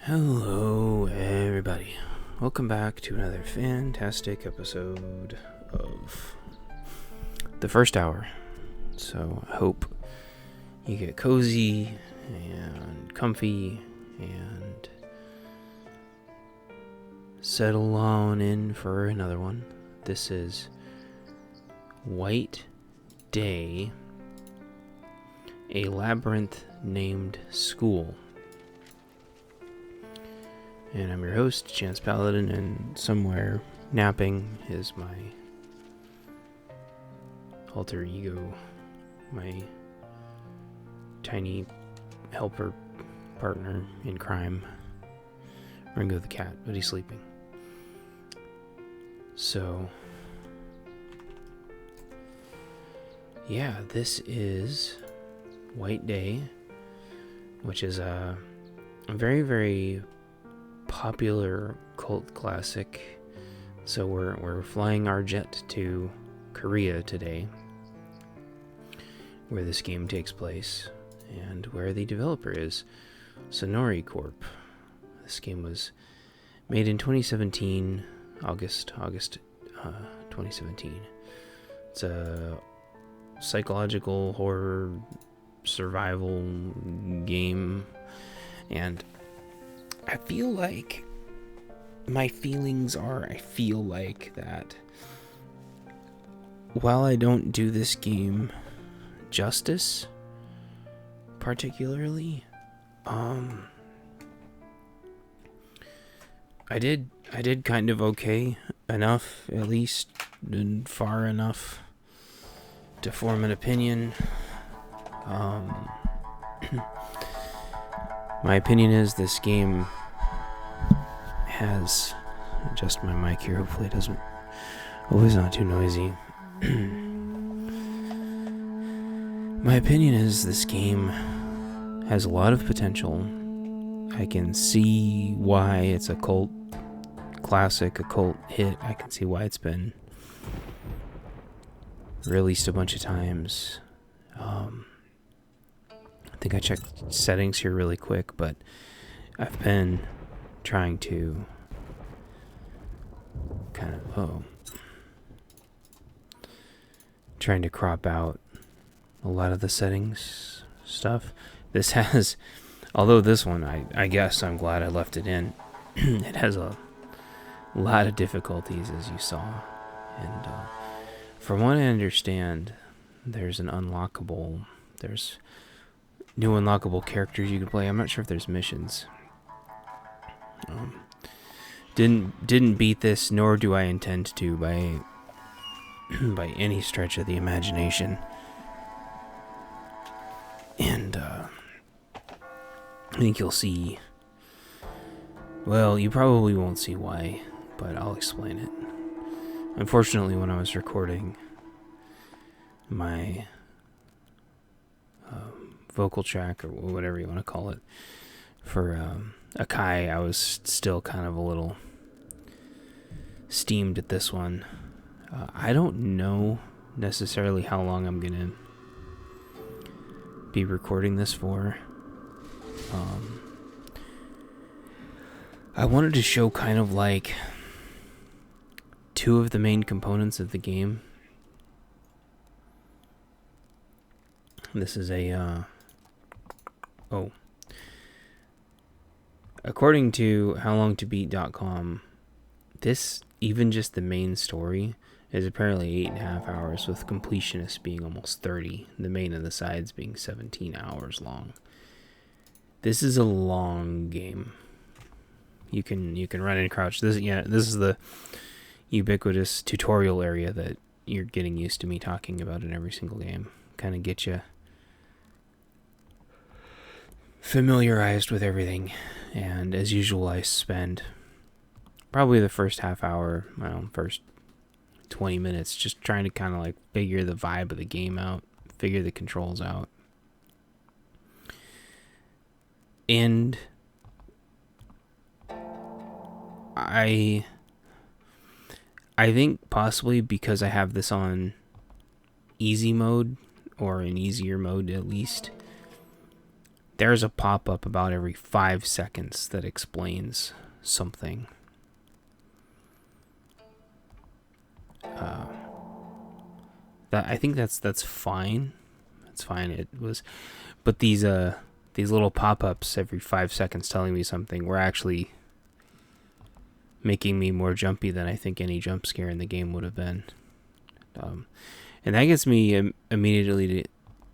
Hello, everybody. Welcome back to another fantastic episode of the first hour. So I hope you get cozy and comfy and settle on in for another one. This is White Day, a Labyrinth Named School. And I'm your host, Chance Paladin, and somewhere napping is my alter ego, my tiny helper partner in crime, Ringo the cat, but he's sleeping. So, yeah, this is White Day, which is a very, very popular cult classic. So we're flying our jet to Korea today, where this game takes place and where the developer is Sonori Corp. This game was made in 2017, August 2017. It's a psychological horror survival game, and I feel like my feelings are, I feel like that while I don't do this game justice, particularly, I did kind of okay enough, at least, and far enough to form an opinion. My opinion is this game has, adjust my mic here, hopefully it doesn't, it's not too noisy. My opinion is this game has a lot of potential. I can see why it's a cult classic, a cult hit. I can see why it's been released a bunch of times. I think I checked settings here really quick, but I've been trying to trying to crop out a lot of the settings stuff. This has, although this one, I guess I'm glad I left it in. It has a lot of difficulties, as you saw, and from what I understand, there's new unlockable characters you can play. I'm not sure if there's missions. Didn't beat this, nor do I intend to by any stretch of the imagination. And I think you'll see. Well, you probably won't see why, but I'll explain it. Unfortunately, when I was recording my vocal track, or whatever you want to call it, for Akai, I was still kind of a little steamed at this one. I don't know necessarily how long I'm gonna be recording this for. I wanted to show kind of like two of the main components of the game. This is according to howlongtobeat.com, this, even just the main story, is apparently 8.5 hours, with completionists being almost 30, the main and the sides being 17 hours long. This is a long game. You can run and crouch. This is the ubiquitous tutorial area that you're getting used to me talking about in every single game. Kind of get you familiarized with everything. And as usual, I spend probably the first half hour, first 20 minutes just trying to kind of like figure the vibe of the game out, figure the controls out. And I think possibly because I have this on easy mode, or in easier mode at least, there's a pop-up about every 5 seconds that explains something. That I think that's fine. That's fine. It was, but these little pop-ups every 5 seconds telling me something were actually making me more jumpy than I think any jump scare in the game would have been. And that gets me immediately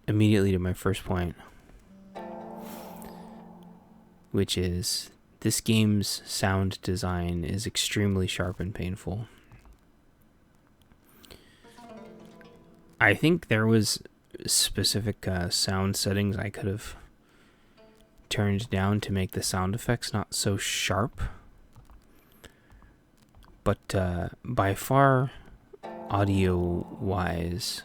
to my first point, which is this game's sound design is extremely sharp and painful. I think there was specific sound settings I could have turned down to make the sound effects not so sharp. But by far, audio-wise,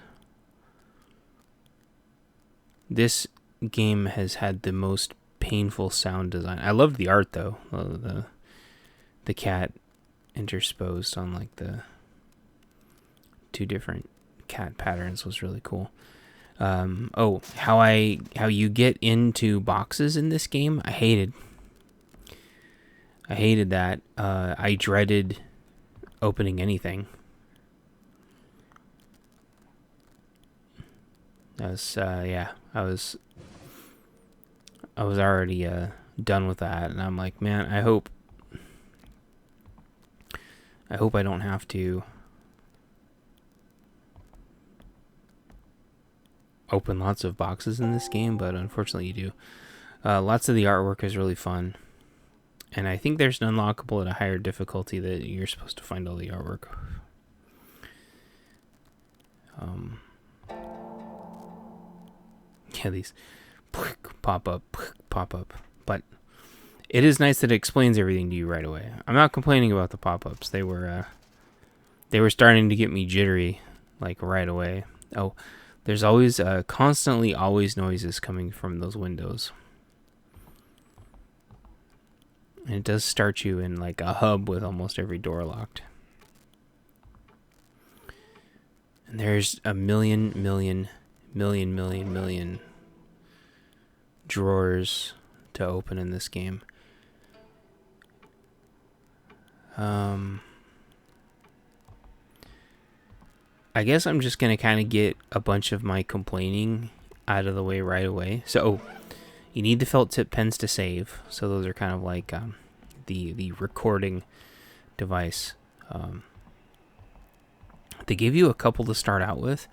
this game has had the most painful sound design. I loved the art, though. The cat intersposed on like the 2 different cat patterns was really cool. How you get into boxes in this game, I hated that. I dreaded opening anything. I was already done with that, and I'm like, man, I hope I don't have to open lots of boxes in this game, but unfortunately you do. Lots of the artwork is really fun, and I think there's an unlockable at a higher difficulty that you're supposed to find all the artwork. Yeah, these pop up, but it is nice that it explains everything to you right away. I'm not complaining about the pop-ups. They were starting to get me jittery, like right away. Oh, there's always constantly noises coming from those windows. And it does start you in like a hub with almost every door locked. And there's a million drawers to open in this game. I guess I'm just going to kind of get a bunch of my complaining out of the way right away. So, you need the felt tip pens to save. So those are kind of like the recording device. They give you a couple to start out with,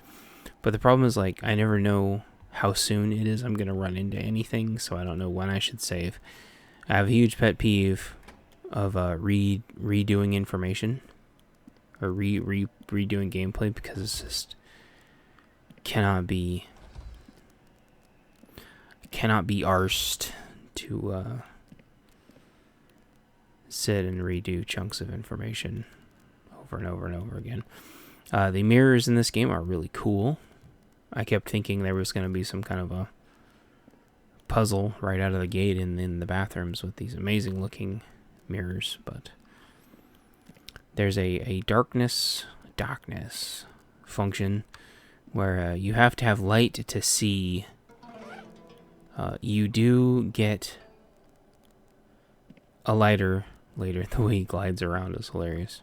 but the problem is like I never know how soon it is I'm going to run into anything, so I don't know when I should save. I have a huge pet peeve of redoing information or redoing gameplay because it's just cannot be arsed to sit and redo chunks of information over and over and over again. The mirrors in this game are really cool. I kept thinking there was going to be some kind of a puzzle right out of the gate in the bathrooms with these amazing looking mirrors, but there's a darkness function where you have to have light to see. You do get a lighter later. The way he glides around is hilarious.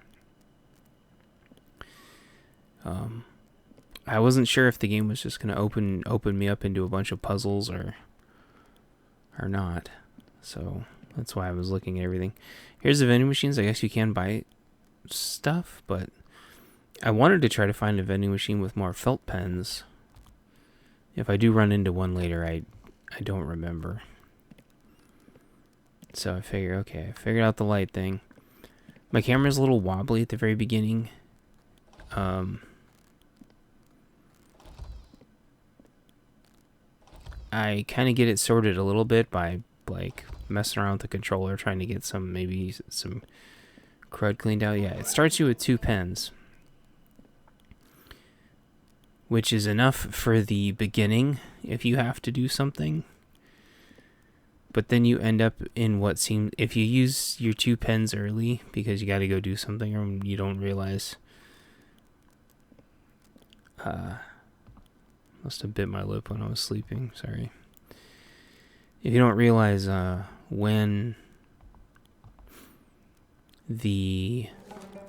I wasn't sure if the game was just going to open me up into a bunch of puzzles or not. So that's why I was looking at everything. Here's the vending machines. I guess you can buy stuff, but I wanted to try to find a vending machine with more felt pens. If I do run into one later, I don't remember. So I figured out the light thing. My camera's a little wobbly at the very beginning. I kind of get it sorted a little bit by like messing around with the controller, trying to get some crud cleaned out. Yeah, it starts you with 2 pens, which is enough for the beginning if you have to do something. But then you end up in what seems, if you use your 2 pens early because you got to go do something or you don't realize. Must have bit my lip when I was sleeping. Sorry. if you don't realize when the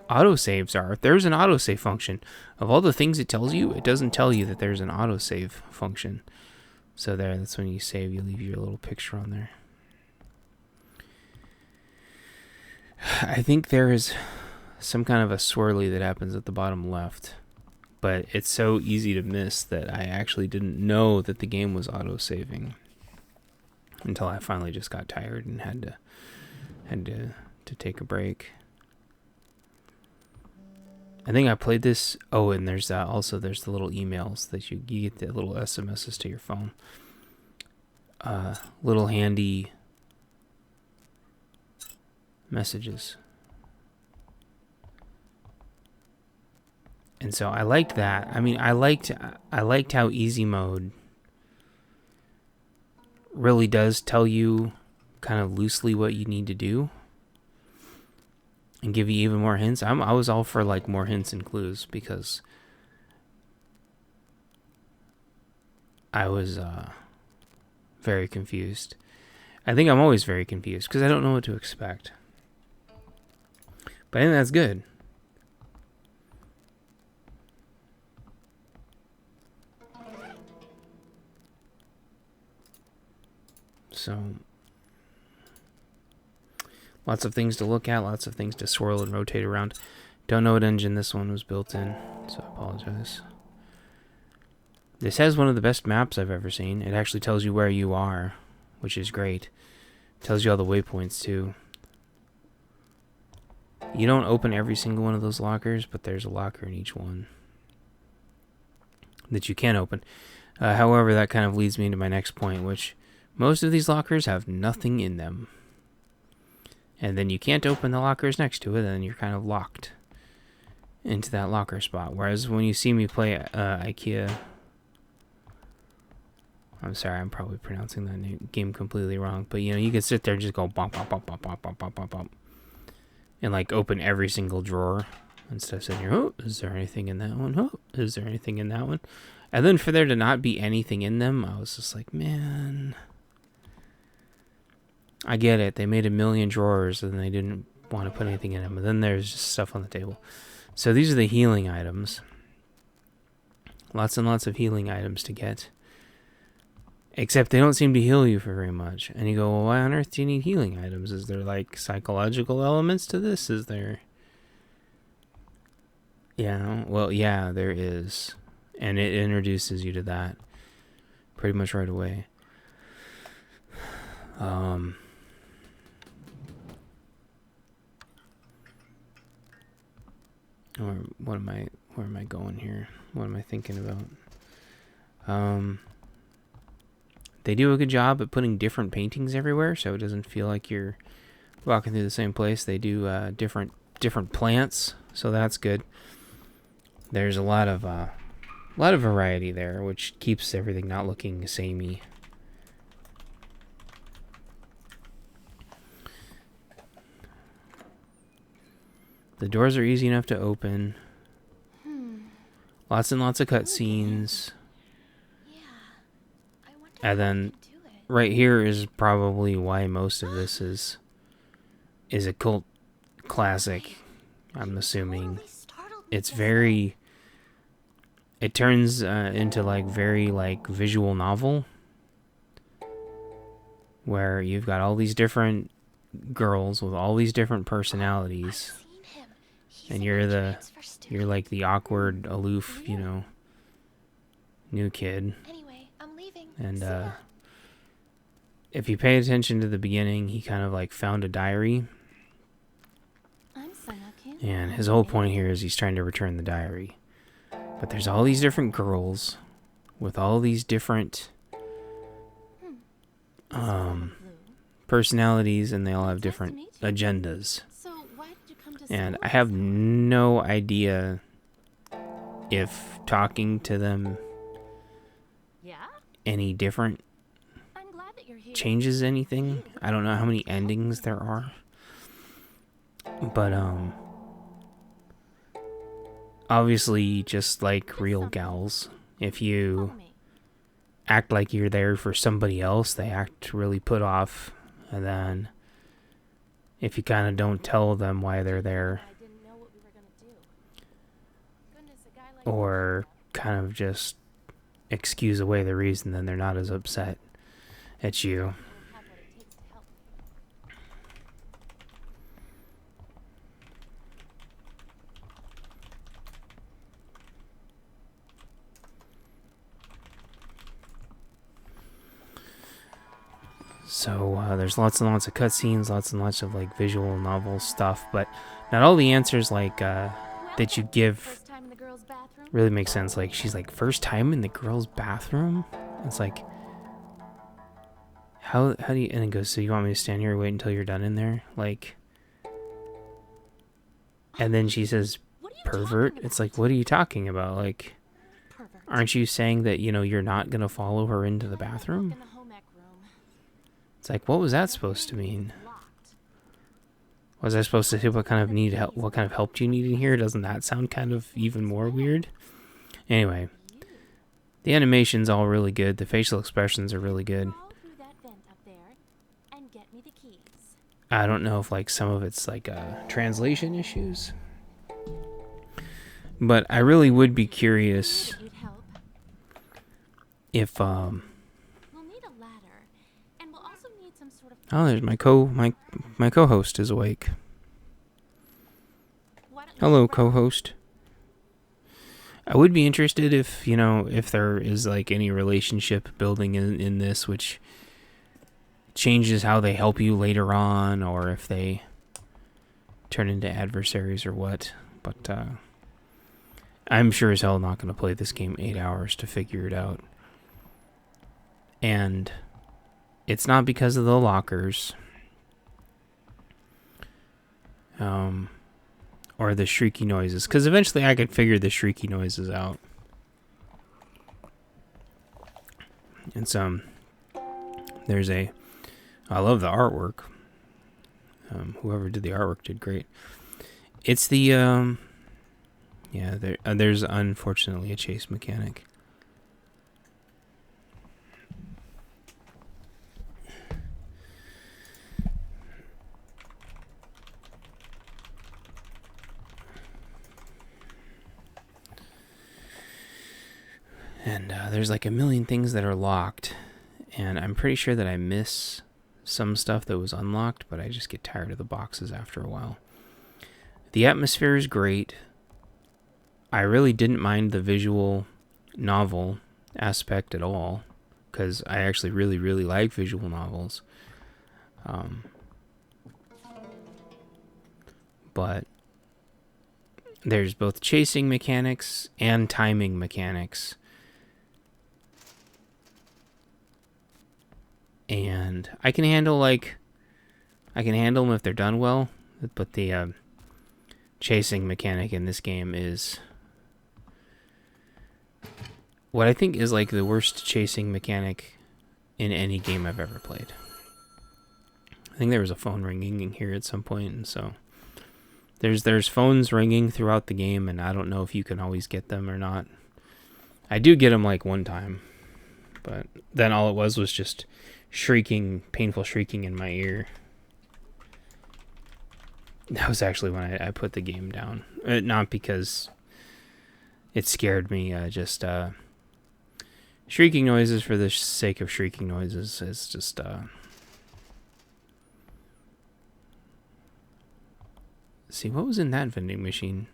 autosaves are, there's an autosave function. Of all the things it tells you, it doesn't tell you that there's an autosave function. So there, that's when you save, you leave your little picture on there. I think there is some kind of a swirly that happens at the bottom left, but it's so easy to miss that I actually didn't know that the game was auto-saving until I finally just got tired and had to take a break. I think I played this. Oh, and there's also there's the little emails that you get, the little SMSs to your phone. Little handy messages. And so I liked that. I mean, I liked how easy mode really does tell you kind of loosely what you need to do and give you even more hints. I was all for like more hints and clues because I was very confused. I think I'm always very confused because I don't know what to expect. But I think that's good. So, lots of things to look at, lots of things to swirl and rotate around. Don't know what engine this one was built in, so I apologize. This has one of the best maps I've ever seen. It actually tells you where you are, which is great. It tells you all the waypoints too. You don't open every single one of those lockers, but there's a locker in each one that you can open. However, that kind of leads me into my next point, which most of these lockers have nothing in them. And then you can't open the lockers next to it, and you're kind of locked into that locker spot. Whereas when you see me play IKEA... I'm sorry, I'm probably pronouncing that game completely wrong. But, you know, you can sit there and just go bump, bump, bump, bump, bump, bump, bump, bump, bump. And, like, open every single drawer. Instead of sitting here, oh, is there anything in that one? Oh, is there anything in that one? And then for there to not be anything in them, I was just like, man... I get it. They made 1 million drawers and they didn't want to put anything in them. But then there's just stuff on the table. So these are the healing items. Lots and lots of healing items to get. Except they don't seem to heal you for very much. And you go, well, why on earth do you need healing items? Is there like psychological elements to this? Is there... Yeah, well, yeah, there is. And it introduces you to that pretty much right away. Or where am I going here? What am I thinking about? They do a good job at putting different paintings everywhere, so it doesn't feel like you're walking through the same place. They do different plants, so that's good. There's a lot of variety there, which keeps everything not looking samey. The doors are easy enough to open. Lots and lots of cutscenes. And then right here is probably why most of this is a cult classic, I'm assuming. It's very... It turns into like very like visual novel. Where you've got all these different girls with all these different personalities. And you're like the awkward, aloof, you know, new kid. Anyway, I'm leaving. And if you pay attention to the beginning, he kind of like found a diary. And his whole point here is he's trying to return the diary. But there's all these different girls with all these different personalities, and they all have different agendas. And I have no idea if talking to them any different changes anything. I don't know how many endings there are. But, obviously, just like real gals, if you act like you're there for somebody else. They act really put off. And then if you kind of don't tell them why they're there, or kind of just excuse away the reason, then they're not as upset at you. So there's lots and lots of cutscenes, lots and lots of like visual novel stuff, but not all the answers like that you give really make sense. Like she's like, first time in the girls' bathroom? It's like, how do you, and it goes, so you want me to stand here and wait until you're done in there? Like, and then she says, pervert? It's like, what are you talking about? Like, aren't you saying that, you know, you're not going to follow her into the bathroom? It's like, what was that supposed to mean? Was I supposed to say what kind of need help? What kind of help do you need in here? Doesn't that sound kind of even more weird? Anyway, the animation's all really good. The facial expressions are really good. I don't know if like some of it's like translation issues, but I really would be curious if oh, there's my co-host is awake. Hello, co-host. I would be interested if, you know, if there is like any relationship building in this which changes how they help you later on, or if they turn into adversaries or what. But I'm sure as hell not going to play this game 8 hours to figure it out. And it's not because of the lockers. Or the shrieky noises. Because eventually I could figure the shrieky noises out. And there's a... I love the artwork. Whoever did the artwork did great. It's the... yeah, there's unfortunately a chase mechanic. And there's like a million things that are locked. And I'm pretty sure that I miss some stuff that was unlocked, but I just get tired of the boxes after a while. The atmosphere is great. I really didn't mind the visual novel aspect at all, because I actually really, really like visual novels. But there's both chasing mechanics and timing mechanics. And I can handle them if they're done well, but the chasing mechanic in this game is what I think is like the worst chasing mechanic in any game I've ever played. I think there was a phone ringing in here at some point, and so there's phones ringing throughout the game, and I don't know if you can always get them or not. I do get them like one time, but then all it was just shrieking, painful shrieking in my ear. That was actually when I put the game down. Not because it scared me, just shrieking noises for the sake of shrieking noises is just see, what was in that vending machine?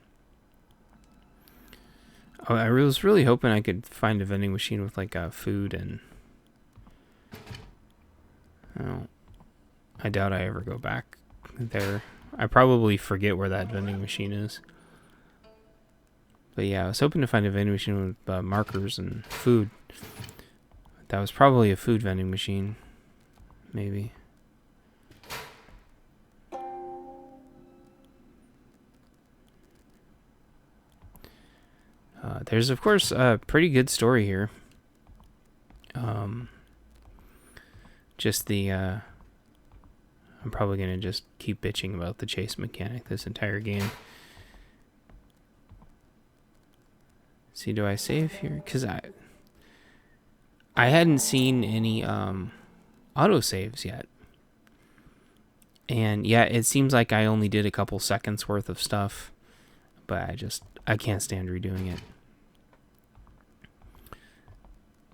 Oh, I was really hoping I could find a vending machine with like food and... Oh, I doubt I ever go back there. I probably forget where that vending machine is. But yeah, I was hoping to find a vending machine with markers and food. That was probably a food vending machine. Maybe. There's, of course, a pretty good story here. Just the... I'm probably going to just keep bitching about the chase mechanic this entire game. See, do I save here? Because I I hadn't seen any autosaves yet. And yeah, it seems like I only did a couple seconds worth of stuff, but I can't stand redoing it.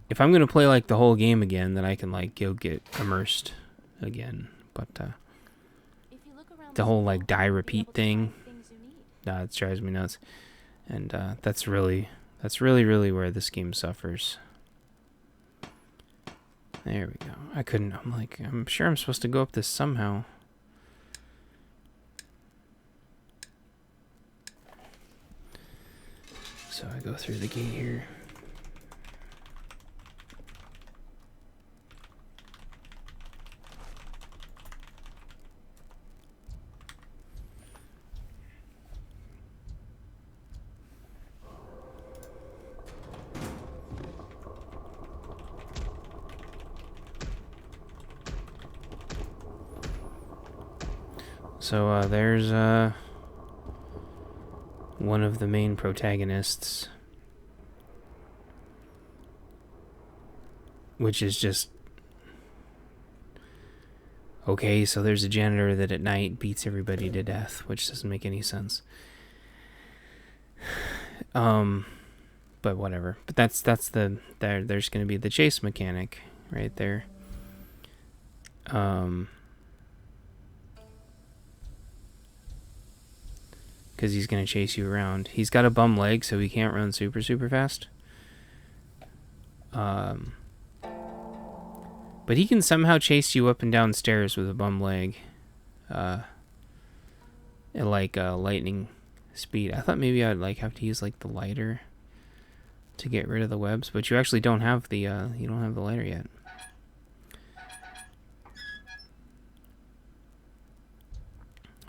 If I'm gonna play like the whole game again, then I can like go get immersed again. But the whole like die repeat thing, it drives me nuts. And that's really where this game suffers. There we go. I'm sure I'm supposed to go up this somehow. So I go through the gate here. So there's one of the main protagonists, which is just okay. So there's a janitor that at night beats everybody to death, which doesn't make any sense. But whatever. But that's there's going to be the chase mechanic right there. Because he's going to chase you around. He's got a bum leg, so he can't run super fast. But he can somehow chase you up and down stairs with a bum leg. At like lightning speed. I thought maybe I'd like have to use like the lighter to get rid of the webs, but you actually don't have the lighter yet.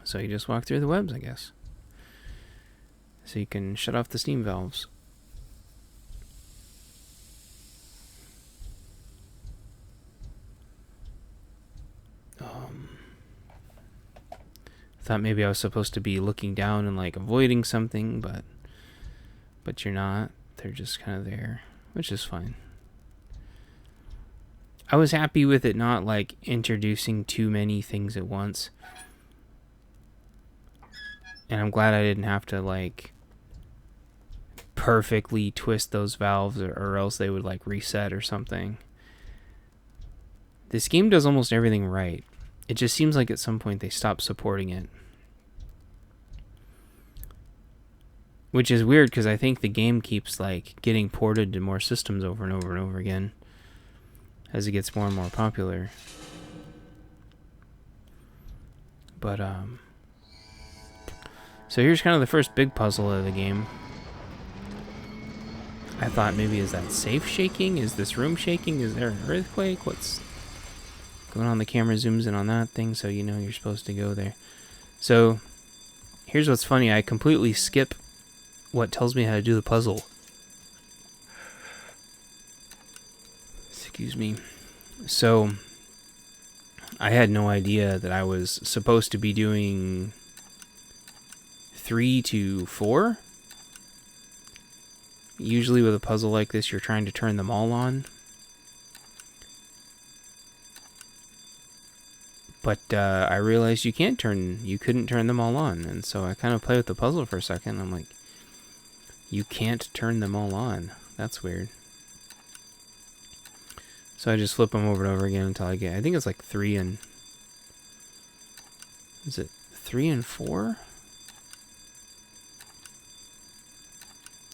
So you just walk through the webs, I guess. So you can shut off the steam valves. Thought maybe I was supposed to be looking down and like avoiding something, but you're not. They're just kind of there, which is fine. I was happy with it not like introducing too many things at once. And I'm glad I didn't have to like perfectly twist those valves or else they would like reset or something. This game does almost everything right. It just seems like at some point they stop supporting it. Which is weird because I think the game keeps like getting ported to more systems over and over and over again as it gets more and more popular. But so here's kind of the first big puzzle of the game. I thought maybe, is that safe shaking? Is this room shaking? Is there an earthquake? What's going on? The camera zooms in on that thing so you know you're supposed to go there. So here's what's funny. I completely skip what tells me how to do the puzzle. Excuse me. So I had no idea that I was supposed to be doing 3 to 4. Usually with a puzzle like this, you're trying to turn them all on. But I realized you couldn't turn them all on. And so I kind of played with the puzzle for a second. I'm like, you can't turn them all on. That's weird. So I just flip them over and over again until I get, I think it's like 3 and... Is it 3 and 4?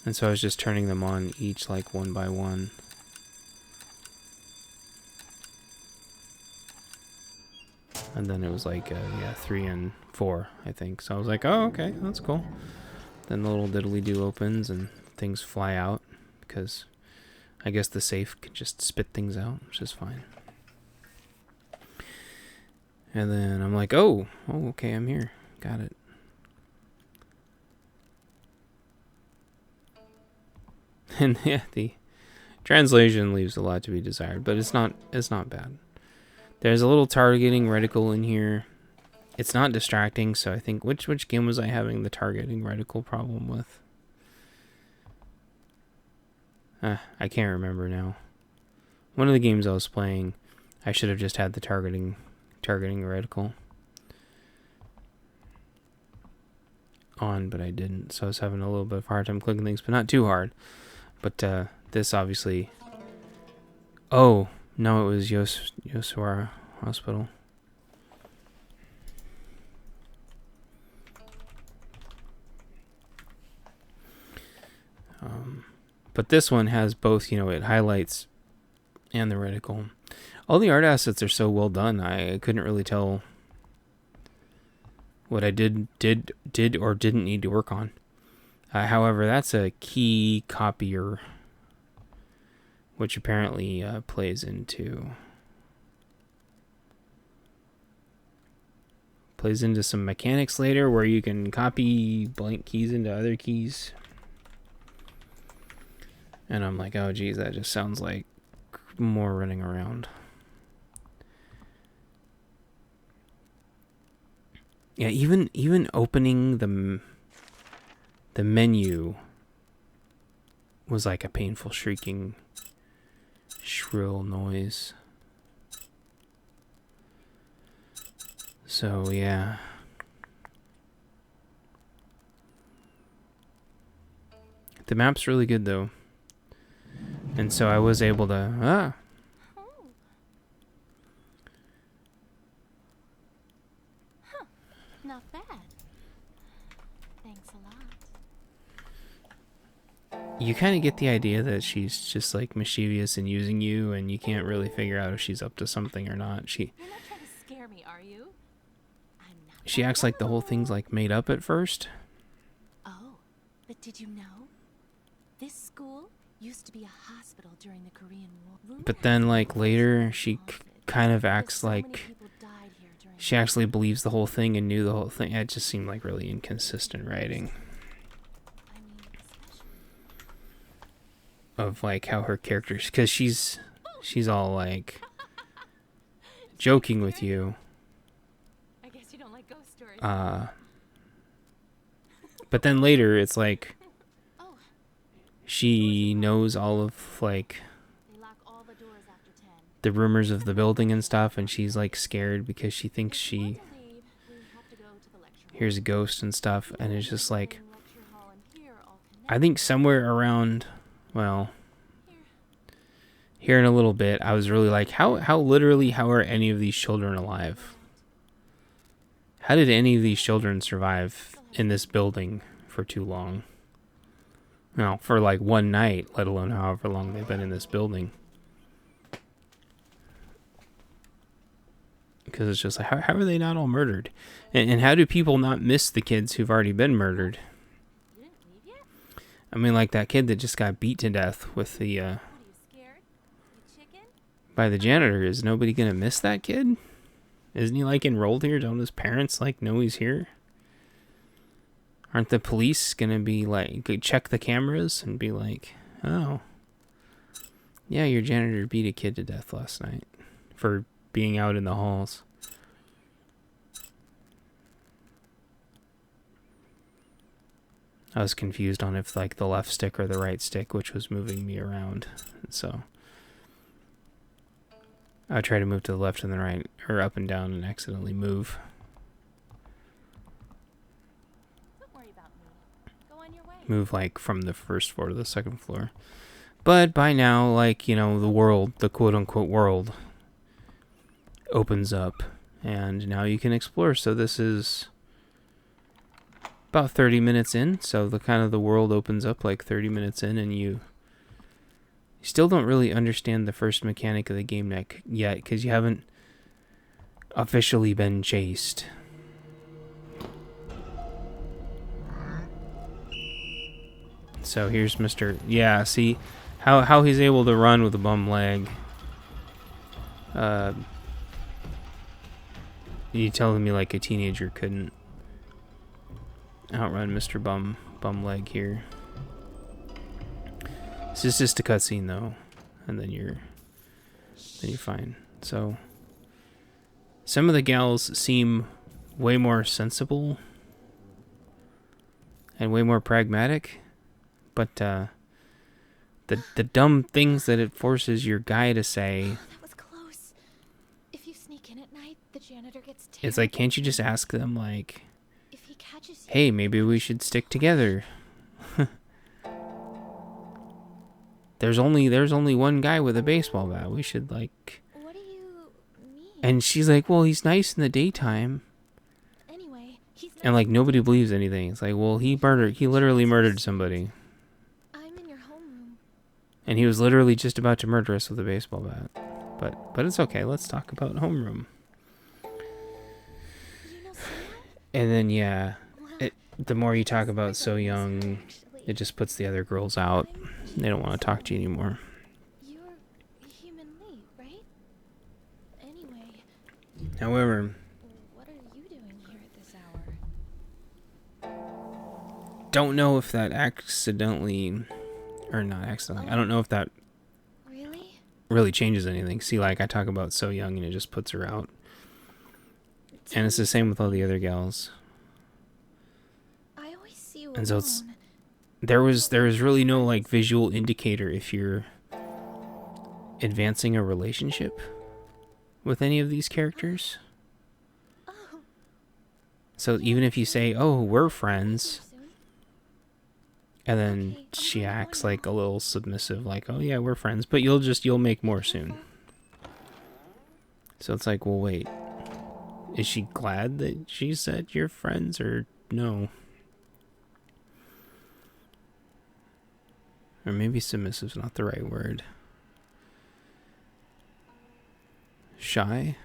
And so I was just turning them on each like one by one. And then it was like, 3 and 4, I think. So I was like, oh, okay, that's cool. Then the little diddly-do opens and things fly out. Because I guess the safe can just spit things out, which is fine. And then I'm like, oh, okay, I'm here. Got it. And yeah, the translation leaves a lot to be desired, but it's not bad. There's a little targeting reticle in here. It's not distracting, so I think which game was I having the targeting reticle problem with? I can't remember now. One of the games I was playing, I should have just had the targeting reticle on, but I didn't. So I was having a little bit of a hard time clicking things, but not too hard. But this obviously... Oh, no, it was Yosawara Hospital. But this one has both, you know, it highlights and the reticle. All the art assets are so well done, I couldn't really tell what I did or didn't need to work on. However, that's a key copier, which apparently plays into some mechanics later where you can copy blank keys into other keys. And I'm like, oh geez, that just sounds like more running around. Yeah, even opening the menu was like a painful shrieking, shrill noise. So yeah. The map's really good though. And so I was able to Not bad. Thanks a lot. You kind of get the idea that she's just like mischievous and using you, and you can't really figure out if she's up to something or not. You're not trying to scare me, are you? I'm not. She acts like the whole thing's like made up at first. Oh, but did you know? This school used to be a hospital during the Korean War. But then like later she kind of acts like she actually believes the whole thing and knew the whole thing. It just seemed like really inconsistent writing of like how her characters, because she's all like joking with you. I guess you don't like ghost stories. But then later it's like she knows all of like the rumors of the building and stuff, and she's like scared because she thinks she hears a ghost and stuff, and it's just like, I think somewhere around, well, here in a little bit, I was really like, how are any of these children alive? How did any of these children survive in this building for too long? No, for like one night, let alone however long they've been in this building. Because it's just like, how are they not all murdered? And how do people not miss the kids who've already been murdered? I mean, like that kid that just got beat to death with the, by the janitor. Is nobody going to miss that kid? Isn't he like enrolled here? Don't his parents like know he's here? Aren't the police going to be like, check the cameras and be like, oh, yeah, your janitor beat a kid to death last night for being out in the halls. I was confused on if like the left stick or the right stick, which was moving me around. So I would try to move to the left and the right, or up and down, and accidentally move. Move like from the first floor to the second floor. But by now, like, you know, the world, the quote-unquote world, opens up, and now you can explore. So this is about 30 minutes in, so the world opens up like 30 minutes in, and you still don't really understand the first mechanic of the game yet, because you haven't officially been chased. So here's Mr. Yeah, see how he's able to run with a bum leg. You telling me like a teenager couldn't outrun Mr. Bum leg here? This is just a cutscene though, and then you're fine. So some of the gals seem way more sensible and way more pragmatic. But the dumb things that it forces your guy to say. That was close. If you sneak in at night, the janitor gets terrible. It's like, can't you just ask them, like, If he catches you, hey, maybe we should stick together. There's only one guy with a baseball bat. We should, like... What do you mean? And she's like, well, he's nice in the daytime. Anyway, he's And, like, nobody believes anything. It's like, well, he literally murdered somebody. I'm in your homeroom. And he was literally just about to murder us with a baseball bat. But it's okay. Let's talk about homeroom. You know Sam? And then, yeah, Well, the more you talk about it's So like a Young, wizard, actually. it just puts the other girls out. They don't want to talk to you anymore. You're human Lee, right? Anyway, However, what are you doing here at this hour? don't know if that accidentally, or not accidentally, I don't know if that Really? really changes anything. See, like, I talk about So Young and it just puts her out. And it's the same with all the other gals. I always see you And so it's... alone. There was really no, like, visual indicator if you're advancing a relationship with any of these characters. Oh, So even if you say, oh, we're friends, soon. and then Okay, she I'm gonna go acts now. like a little submissive, like, oh yeah, we're friends, but you'll make more soon. So it's like, well, wait, is she glad that she said you're friends, or no? Or maybe submissive's not the right word. Shy?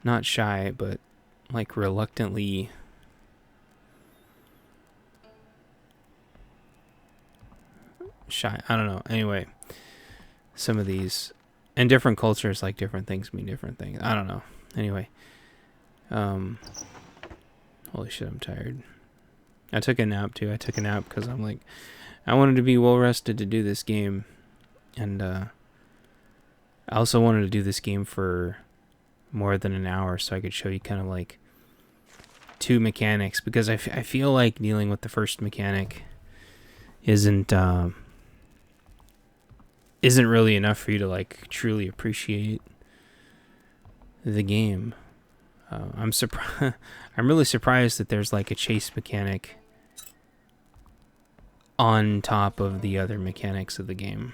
Not shy, but like reluctantly. Shy. I don't know. Anyway, some of these, and different cultures, like, different things mean different things. I don't know. Anyway, holy shit, I'm tired. I took a nap too. I took a nap because I'm like, I wanted to be well rested to do this game, and I also wanted to do this game for more than an hour so I could show you kind of like two mechanics, because I feel like dealing with the first mechanic isn't really enough for you to, like, truly appreciate the game. I'm surprised. I'm really surprised that there's, like, a chase mechanic on top of the other mechanics of the game.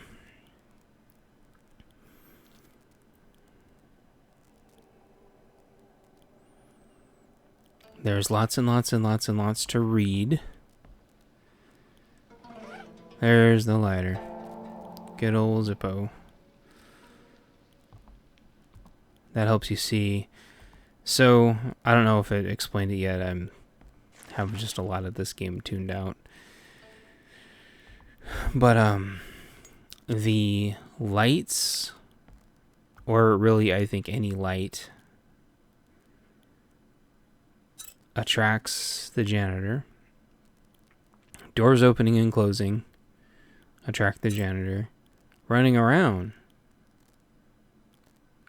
There's lots and lots and lots and lots to read. There's the lighter. Good old Zippo. That helps you see. So, I don't know if it explained it yet. I have just a lot of this game tuned out. But, the lights, or really, I think any light, attracts the janitor. Doors opening and closing attract the janitor. Running around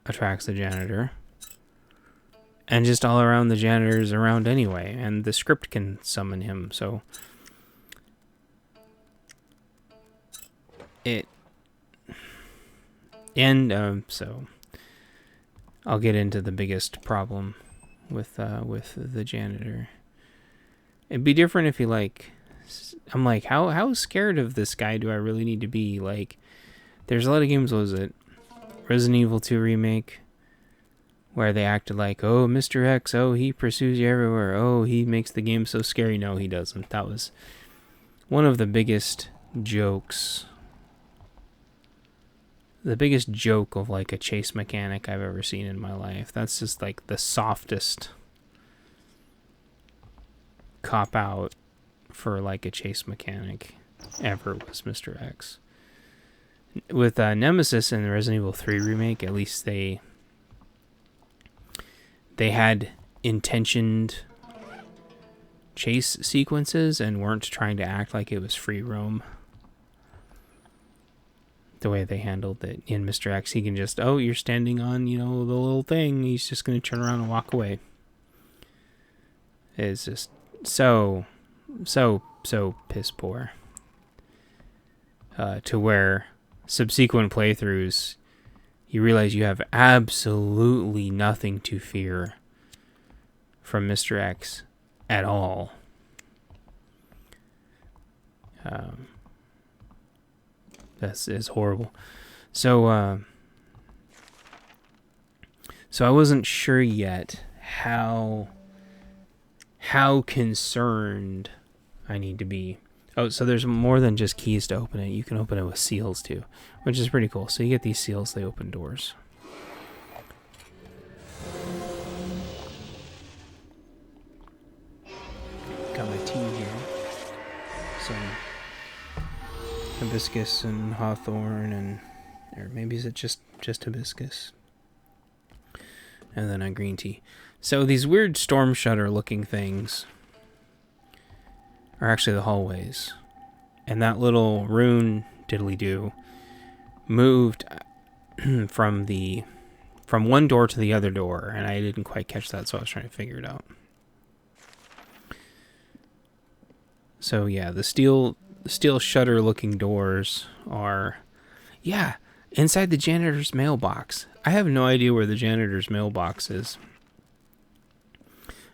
attracts the janitor. And just all around, the janitor's around anyway, and the script can summon him, so it... And, so I'll get into the biggest problem with the janitor. It'd be different if he, like... I'm like, how scared of this guy do I really need to be? Like, there's a lot of games, what was it? Resident Evil 2 Remake, where they acted like, oh, Mr. X, oh, he pursues you everywhere, oh, he makes the game so scary. No, he doesn't. That was one of the biggest jokes. The biggest joke of, like, a chase mechanic I've ever seen in my life. That's just, like, the softest cop-out for, like, a chase mechanic ever was Mr. X. With Nemesis and the Resident Evil 3 remake, at least they had intentioned chase sequences and weren't trying to act like it was free roam. The way they handled it in Mr. X, he can just, oh, you're standing on, the little thing, he's just going to turn around and walk away. It's just so piss poor. to where subsequent playthroughs, you realize you have absolutely nothing to fear from Mr. X at all. That's is horrible. So I wasn't sure yet how concerned I need to be. Oh, so there's more than just keys to open it. You can open it with seals too, which is pretty cool. So you get these seals, they open doors. Got my tea here. Some hibiscus and hawthorn, and or maybe is it just hibiscus? And then a green tea. So these weird storm shutter looking things are actually the hallways. And that little rune diddly-doo moved from one door to the other door, and I didn't quite catch that, so I was trying to figure it out. So yeah, the steel shutter looking doors are, yeah, inside the janitor's mailbox. I have no idea where the janitor's mailbox is.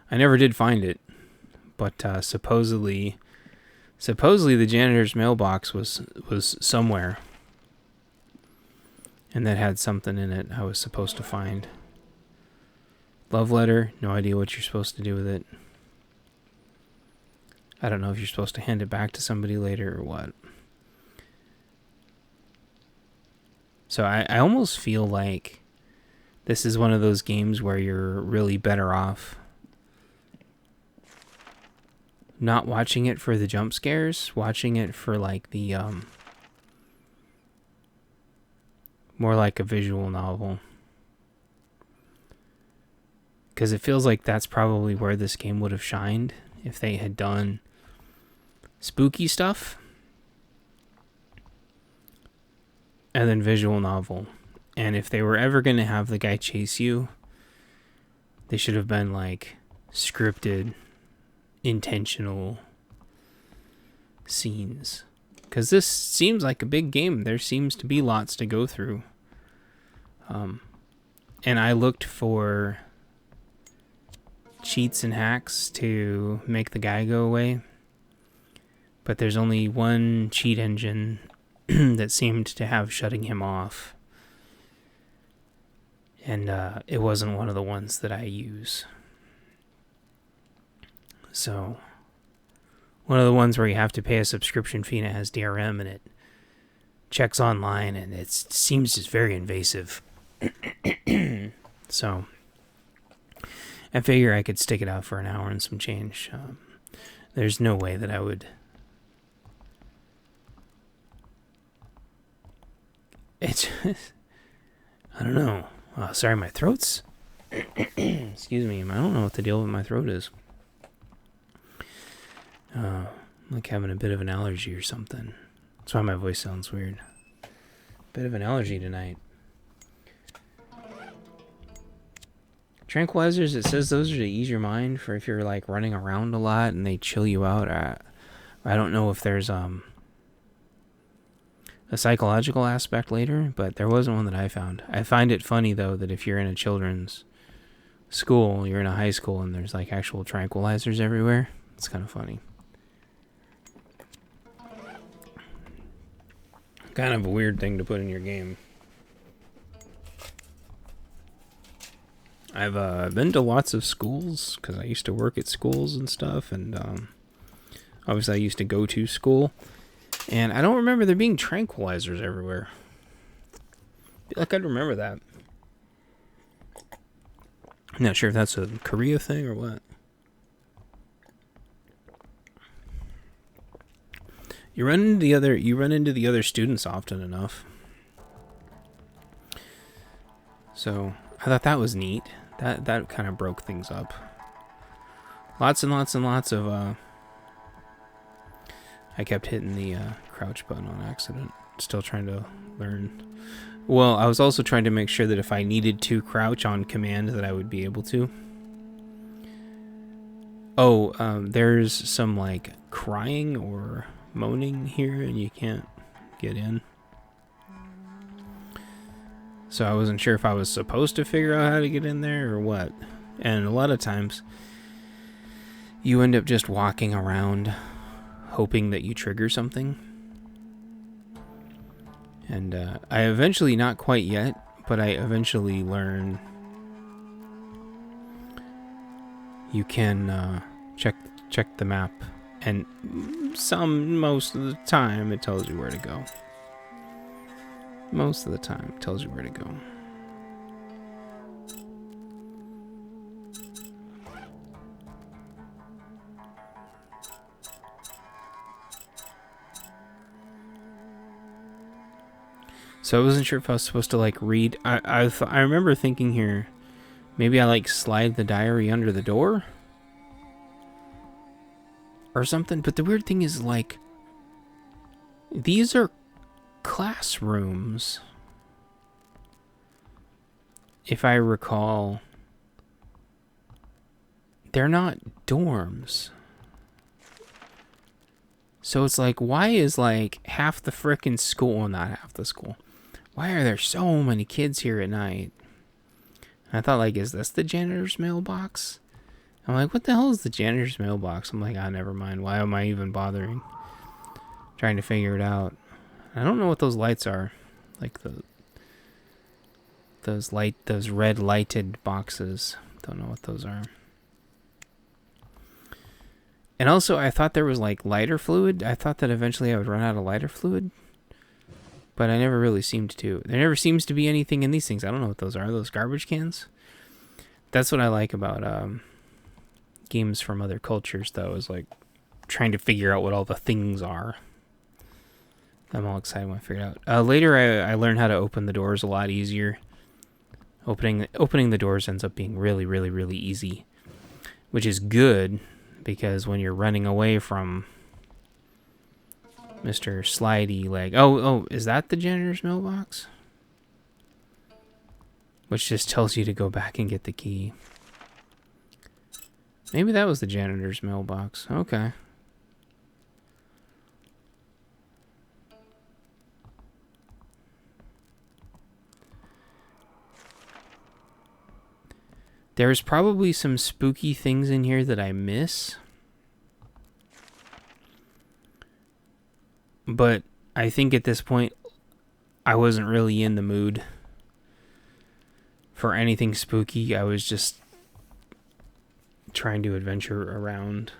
I never did find it, but supposedly the janitor's mailbox was somewhere, and that had something in it I was supposed to find. Love letter, no idea what you're supposed to do with it. I don't know if you're supposed to hand it back to somebody later or what. So I almost feel like this is one of those games where you're really better off not watching it for the jump scares, watching it for like the more like a visual novel. Because it feels like that's probably where this game would have shined if they had done spooky stuff and then visual novel. And if they were ever going to have the guy chase you, they should have been like scripted, intentional scenes. Because this seems like a big game. There seems to be lots to go through. And I looked for cheats and hacks to make the guy go away. But there's only one cheat engine that seemed to have shutting him off. And it wasn't one of the ones that I use. So, one of the ones where you have to pay a subscription fee and it has DRM and it checks online and it seems just very invasive. So, I figure I could stick it out for an hour and some change. There's no way that I would... It's... I don't know. Oh, sorry, my throat's... Excuse me. I don't know what the deal with my throat is. Like having a bit of an allergy or something. That's why my voice sounds weird. Bit of an allergy tonight. Tranquilizers, it says those are to ease your mind for if you're like running around a lot and they chill you out. I don't know if there's a psychological aspect later, but there wasn't one that I found. I find it funny though that if you're in a children's school, you're in a high school and there's like actual tranquilizers everywhere. It's kind of funny. Kind of a weird thing to put in your game. I've been to lots of schools because I used to work at schools and stuff, and obviously I used to go to school, and I don't remember there being tranquilizers everywhere. I feel like I'd remember that. I'm not sure if that's a Korea thing or what. You run into the other students often enough. So I thought that was neat. That kind of broke things up. Lots and lots and lots of I kept hitting the crouch button on accident. Still trying to learn. Well, I was also trying to make sure that if I needed to crouch on command that I would be able to. Oh, there's some like crying or moaning here, and you can't get in. So I wasn't sure if I was supposed to figure out how to get in there or what. And a lot of times, you end up just walking around hoping that you trigger something. And I eventually, not quite yet, but I eventually learn you can check the map, and most of the time it tells you where to go. Most of the time it tells you where to go. So I wasn't sure if I was supposed to like read. I remember thinking here, maybe I like slide the diary under the door or something. But the weird thing is, like, these are classrooms, if I recall. They're not dorms. So it's like, why is like half the frickin' school, well, not half the school, why are there so many kids here at night? And I thought, like, is this the janitor's mailbox? I'm like, what the hell is the janitor's mailbox? I'm like, never mind. Why am I even bothering trying to figure it out? I don't know what those lights are. Like those red lighted boxes. Don't know what those are. And also, I thought there was like lighter fluid. I thought that eventually I would run out of lighter fluid. But I never really seemed to. There never seems to be anything in these things. I don't know what those are. Those garbage cans? That's what I like about games from other cultures, though, is like trying to figure out what all the things are. I'm all excited when I figure it out. Later, I learned how to open the doors a lot easier. Opening the doors ends up being really, really, really easy, which is good, because when you're running away from Mr. Slidey Leg... Oh, is that the janitor's mailbox? Which just tells you to go back and get the key. Maybe that was the janitor's mailbox. Okay. There's probably some spooky things in here that I miss. But I think at this point, I wasn't really in the mood for anything spooky. I was just trying to adventure around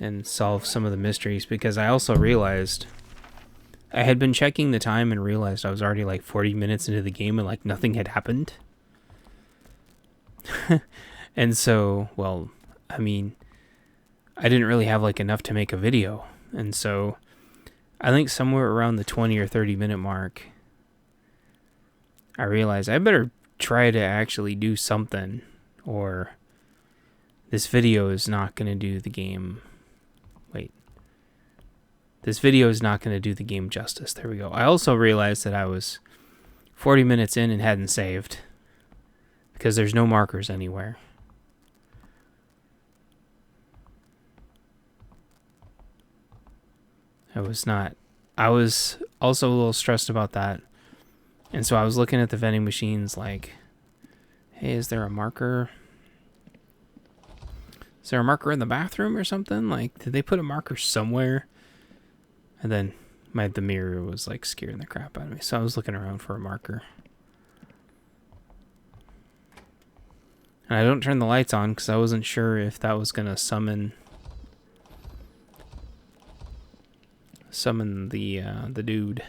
and solve some of the mysteries, because I also realized I had been checking the time and realized I was already like 40 minutes into the game and like nothing had happened. And so, well, I mean, I didn't really have like enough to make a video. And so I think somewhere around the 20 or 30 minute mark, I realized I better try to actually do something, or this video is not going to do the game. Wait. This video is not going to do the game justice. There we go. I also realized that I was 40 minutes in and hadn't saved, because there's no markers anywhere. I was also a little stressed about that. And so I was looking at the vending machines like, hey, is there a marker? Is there a marker in the bathroom or something? Like, did they put a marker somewhere? And then the mirror was like scaring the crap out of me. So I was looking around for a marker. And I don't turn the lights on because I wasn't sure if that was going to summon the dude.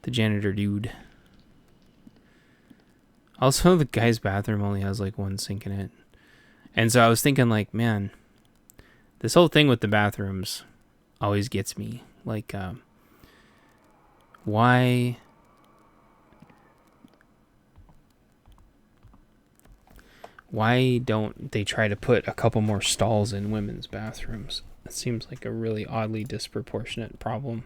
The janitor dude. Also, the guy's bathroom only has like one sink in it. And so I was thinking, like, man, this whole thing with the bathrooms always gets me. Like, why don't they try to put a couple more stalls in women's bathrooms? It seems like a really oddly disproportionate problem.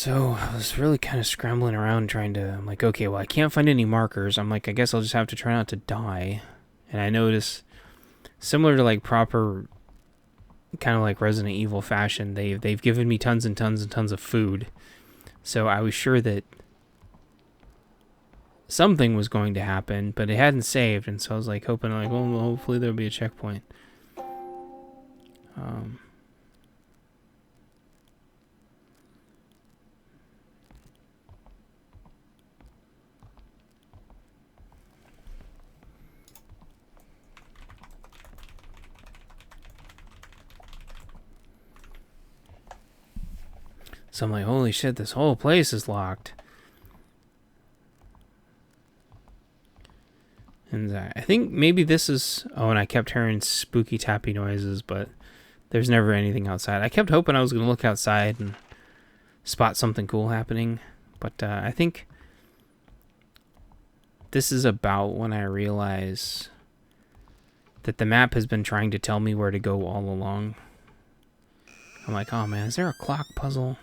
So I was really kind of scrambling around trying to, I'm like, okay, well, I can't find any markers. I'm like, I guess I'll just have to try not to die. And I noticed, similar to like proper, kind of like Resident Evil fashion, they've given me tons and tons and tons of food. So I was sure that something was going to happen, but it hadn't saved. And so I was like hoping, like, well, hopefully there'll be a checkpoint. So I'm like, holy shit, this whole place is locked. And I think maybe this is... Oh, and I kept hearing spooky tappy noises, but there's never anything outside. I kept hoping I was going to look outside and spot something cool happening. But I think this is about when I realize that the map has been trying to tell me where to go all along. I'm like, oh man, is there a clock puzzle?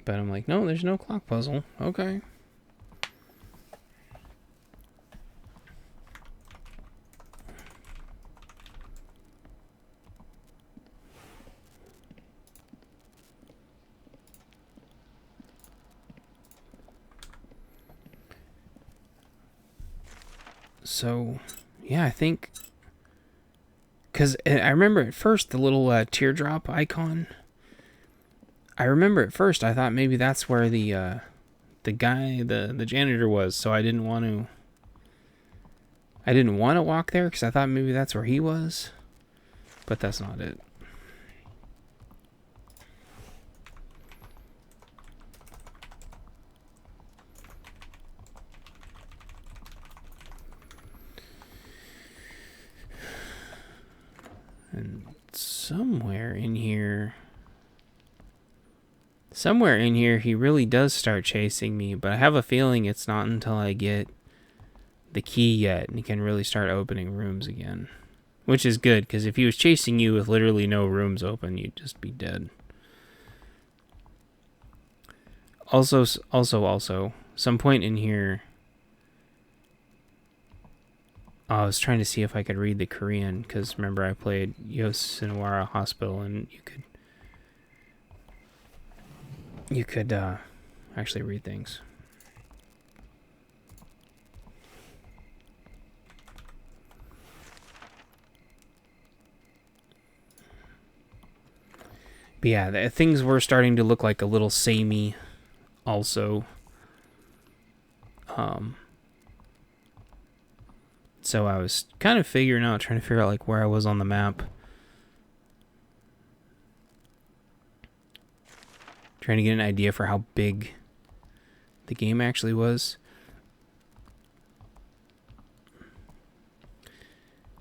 But I'm like, no, there's no clock puzzle. Okay. So, yeah, I think... Because I remember at first the little teardrop icon... I remember at first I thought maybe that's where the guy, the janitor was, so I didn't want to walk there because I thought maybe that's where he was, but that's not it. And somewhere in here, he really does start chasing me, but I have a feeling it's not until I get the key yet and he can really start opening rooms again. Which is good, because if he was chasing you with literally no rooms open, you'd just be dead. Also, some point in here, I was trying to see if I could read the Korean, because remember I played Yoshinoara Hospital, and you could actually read things. But yeah, things were starting to look like a little samey also. So I was kind of trying to figure out like where I was on the map. Trying to get an idea for how big the game actually was.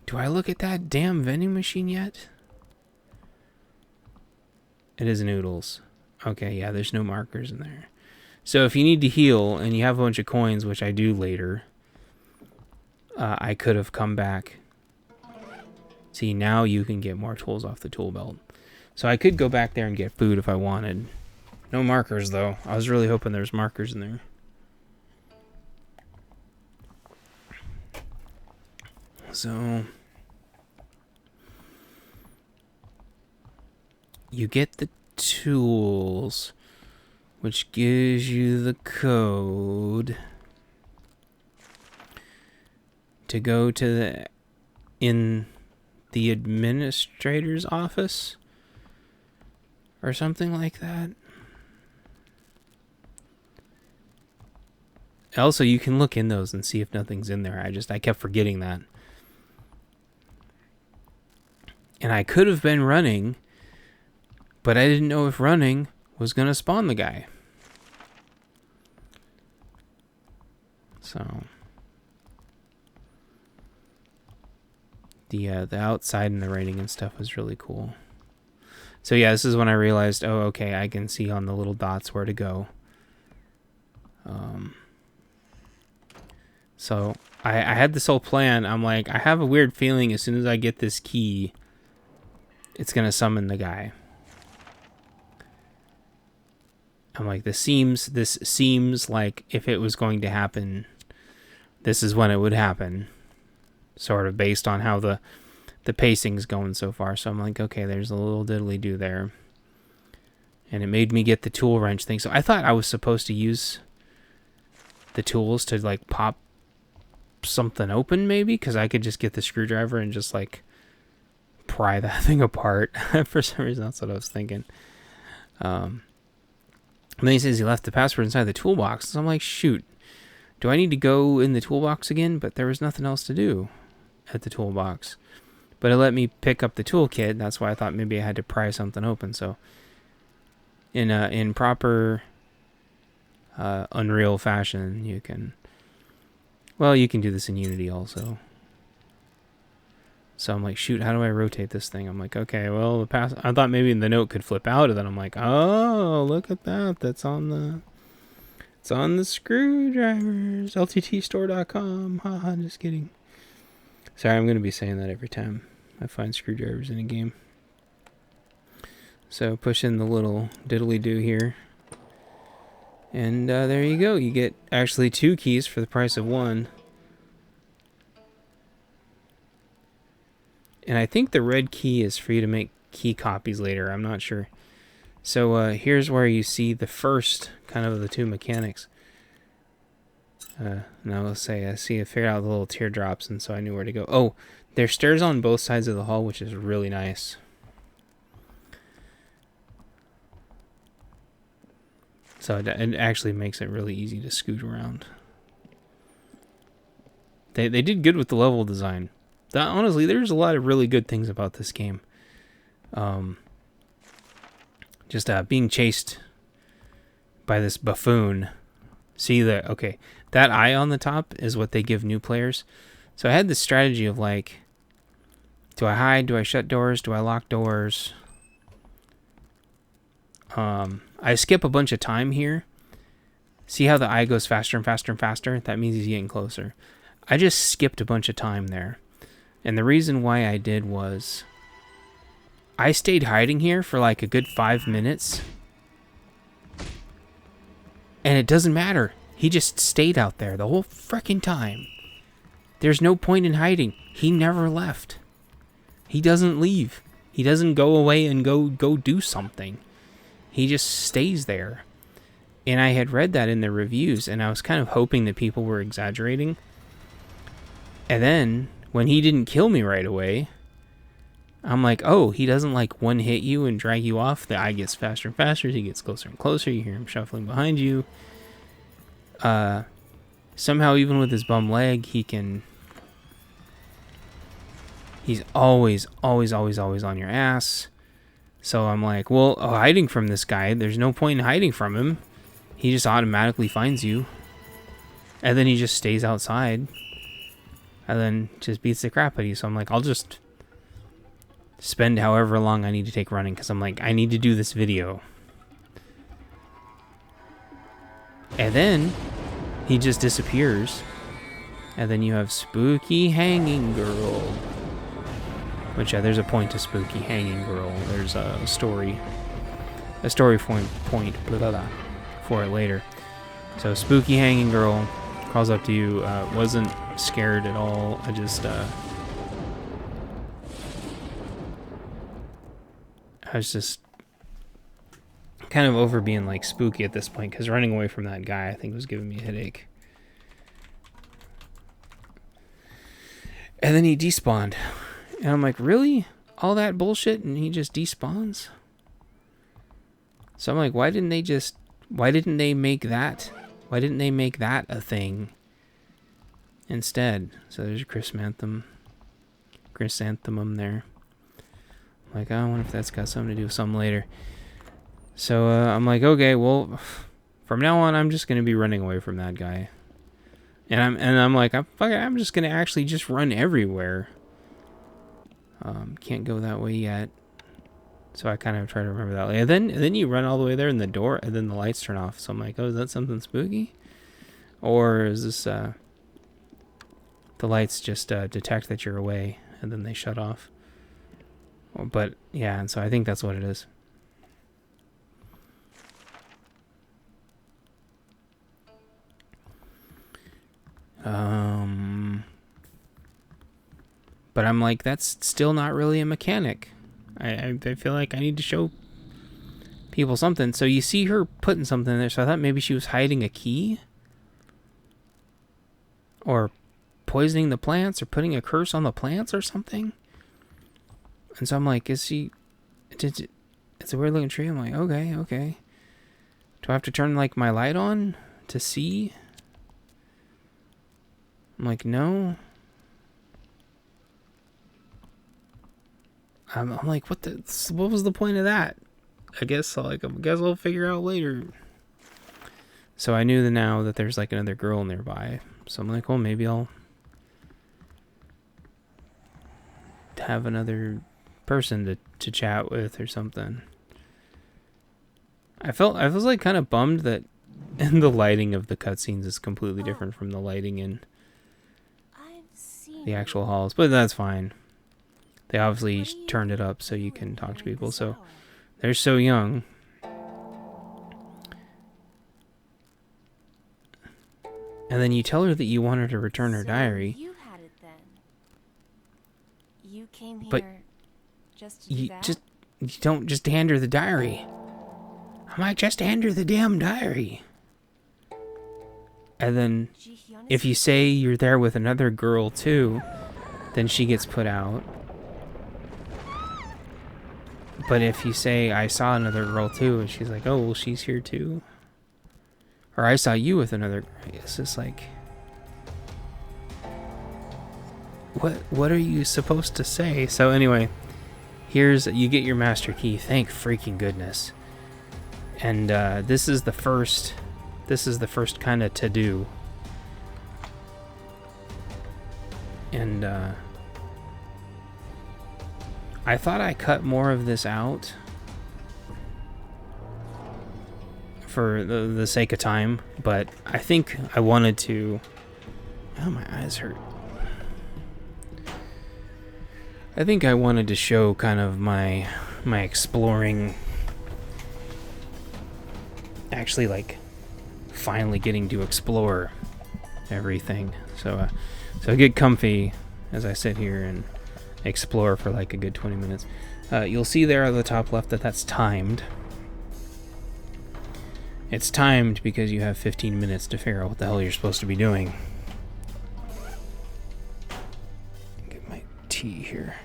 Do I look at that damn vending machine yet? It is noodles. Okay, yeah, there's no markers in there. So if you need to heal and you have a bunch of coins, which I do later, I could have come back. See, now you can get more tools off the tool belt. So I could go back there and get food if I wanted. No markers, though. I was really hoping there's markers in there. So you get the tools, which gives you the code to go to the administrator's office or something like that. Also, you can look in those and see if nothing's in there. I kept forgetting that. And I could have been running, but I didn't know if running was going to spawn the guy. So the outside and the rating and stuff was really cool. So yeah, this is when I realized, oh, okay, I can see on the little dots where to go. So I had this whole plan. I'm like, I have a weird feeling as soon as I get this key, it's going to summon the guy. I'm like, this seems like if it was going to happen, this is when it would happen. Sort of based on how the pacing's going so far. So I'm like, okay, there's a little diddly-do there. And it made me get the tool wrench thing. So I thought I was supposed to use the tools to, like, pop something open, maybe? Because I could just get the screwdriver and just, like, pry that thing apart. For some reason, that's what I was thinking. And then he says he left the password inside the toolbox. So I'm like, shoot. Do I need to go in the toolbox again? But there was nothing else to do at the toolbox. But it let me pick up the toolkit. That's why I thought maybe I had to pry something open. So in proper Unreal fashion, you can do this in Unity also. So I'm like, shoot, how do I rotate this thing? I'm like, okay, well, I thought maybe the note could flip out, and then I'm like, oh, look at that. It's on the screwdrivers. LTTstore.com. Haha, just kidding. Sorry, I'm going to be saying that every time I find screwdrivers in a game. So push in the little diddly-do here. And there you go. You get actually 2 keys for the price of 1. And I think the red key is for you to make key copies later. I'm not sure. So here's where you see the first kind of the 2 mechanics. Now let's say I figured out the little teardrops, and so I knew where to go. Oh, there's stairs on both sides of the hall, which is really nice. So it actually makes it really easy to scoot around. They did good with the level design. Honestly, there's a lot of really good things about this game. Just being chased by this buffoon. See that eye on the top is what they give new players. So I had this strategy of like, do I hide? Do I shut doors? Do I lock doors? I skip a bunch of time here. See how the eye goes faster and faster and faster? That means he's getting closer. I just skipped a bunch of time there. And the reason why I did was I stayed hiding here for like a good 5 minutes. And it doesn't matter. He just stayed out there the whole frickin' time. There's no point in hiding. He never left. He doesn't leave. He doesn't go away and go do something. He just stays there. And I had read that in the reviews, and I was kind of hoping that people were exaggerating. And then, when he didn't kill me right away, I'm like, oh, he doesn't like one hit you and drag you off. The eye gets faster and faster. He gets closer and closer. You hear him shuffling behind you. Somehow, even with his bum leg, he's always on your ass. So I'm like, well, hiding from this guy, there's no point in hiding from him. He just automatically finds you. And then he just stays outside. And then just beats the crap out of you. So I'm like, I'll just spend however long I need to take running. Because I'm like, I need to do this video. And then he just disappears. And then you have Spooky Hanging Girl. Which, there's a point to Spooky Hanging Girl. There's a story point blah, blah, blah, for it later. So Spooky Hanging Girl crawls up to you. Wasn't scared at all. I was just kind of over being like spooky at this point, because running away from that guy I think was giving me a headache. And then he despawned. And I'm like, really? All that bullshit and he just despawns? So I'm like, why didn't they make that a thing instead? So there's a chrysanthemum there. I'm like, I wonder if that's got something to do with something later. So I'm like, okay, well, from now on, I'm just gonna be running away from that guy. And I'm like, I'm just gonna actually just run everywhere. Can't go that way yet. So I kind of try to remember that. And then you run all the way there, and the door, and then the lights turn off. So I'm like, oh, is that something spooky? Or is this The lights just detect that you're away, and then they shut off. But yeah, and so I think that's what it is. But I'm like, that's still not really a mechanic. I feel like I need to show people something. So you see her putting something in there, so I thought maybe she was hiding a key, or poisoning the plants, or putting a curse on the plants or something. And so I'm like, it's a weird looking tree. I'm like, okay. Do I have to turn like my light on to see? I'm like, no. I'm like, what was the point of that? I guess I'll figure out later. So I knew now that there's like another girl nearby. So I'm like, well, maybe I'll have another person to chat with or something. I was like kind of bummed that the lighting of the cutscenes is completely different from the lighting in the actual halls, but that's fine. They obviously turned it up so you can talk to people. So they're so young. And then you tell her that you want her to return her diary. You had it then. You came here but just to do that? You don't just hand her the diary. I'm like, just hand her the damn diary. And then if you say you're there with another girl too, then she gets put out. But if you say, I saw another girl too, and she's like, oh, well, she's here too. Or I saw you with another girl. It's just like, what are you supposed to say? So anyway, you get your master key. Thank freaking goodness. And this is the first kind of to-do. And I thought I cut more of this out for the sake of time, but I think I wanted to... Oh, my eyes hurt. I think I wanted to show kind of my exploring... Actually, like, finally getting to explore everything. So get comfy as I sit here and explore for like a good 20 minutes. You'll see there at the top left that's timed. It's timed because you have 15 minutes to figure out what the hell you're supposed to be doing. Get my tea here.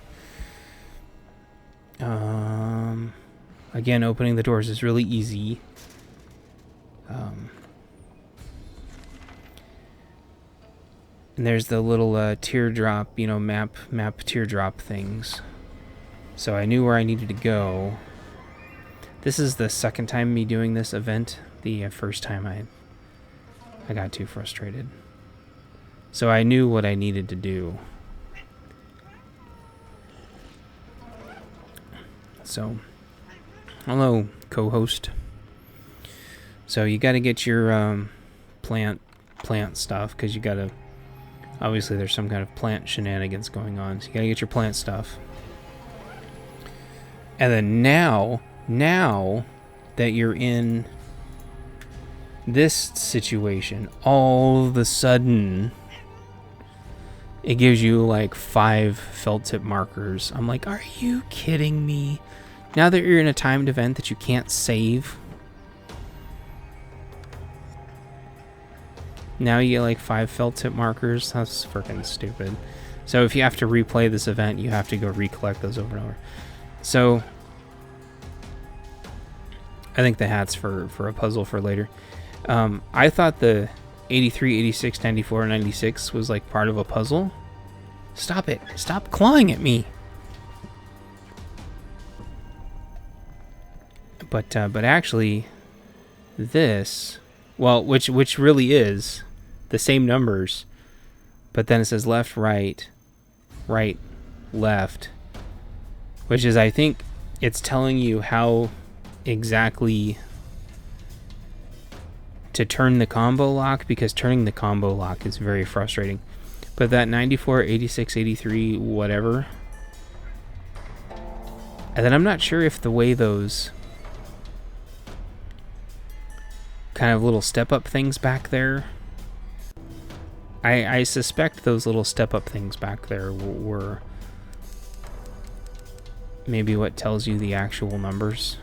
Again, opening the doors is really easy. And there's the little teardrop, map teardrop things. So I knew where I needed to go. This is the second time me doing this event. The first time I got too frustrated. So I knew what I needed to do. So, hello, co-host. So you got to get your plant stuff, because you got to... Obviously, there's some kind of plant shenanigans going on, so you gotta get your plant stuff. And then now that you're in this situation, all of a sudden, it gives you like 5 felt tip markers. I'm like, are you kidding me? Now that you're in a timed event that you can't save, now you get like 5 felt tip markers. That's freaking stupid. So if you have to replay this event, you have to go recollect those over and over. So I think the hat's for a puzzle for later. I thought the 83, 86, 94, 96 was like part of a puzzle. Stop it. Stop clawing at me. But actually this, well, which really is the same numbers, but then it says left, right, left, which is, I think it's telling you how exactly to turn the combo lock, because turning the combo lock is very frustrating. But that 94, 86, 83, whatever. And then I'm not sure if the way those kind of little step-up things back there, I suspect those little step-up things back there were maybe what tells you the actual numbers.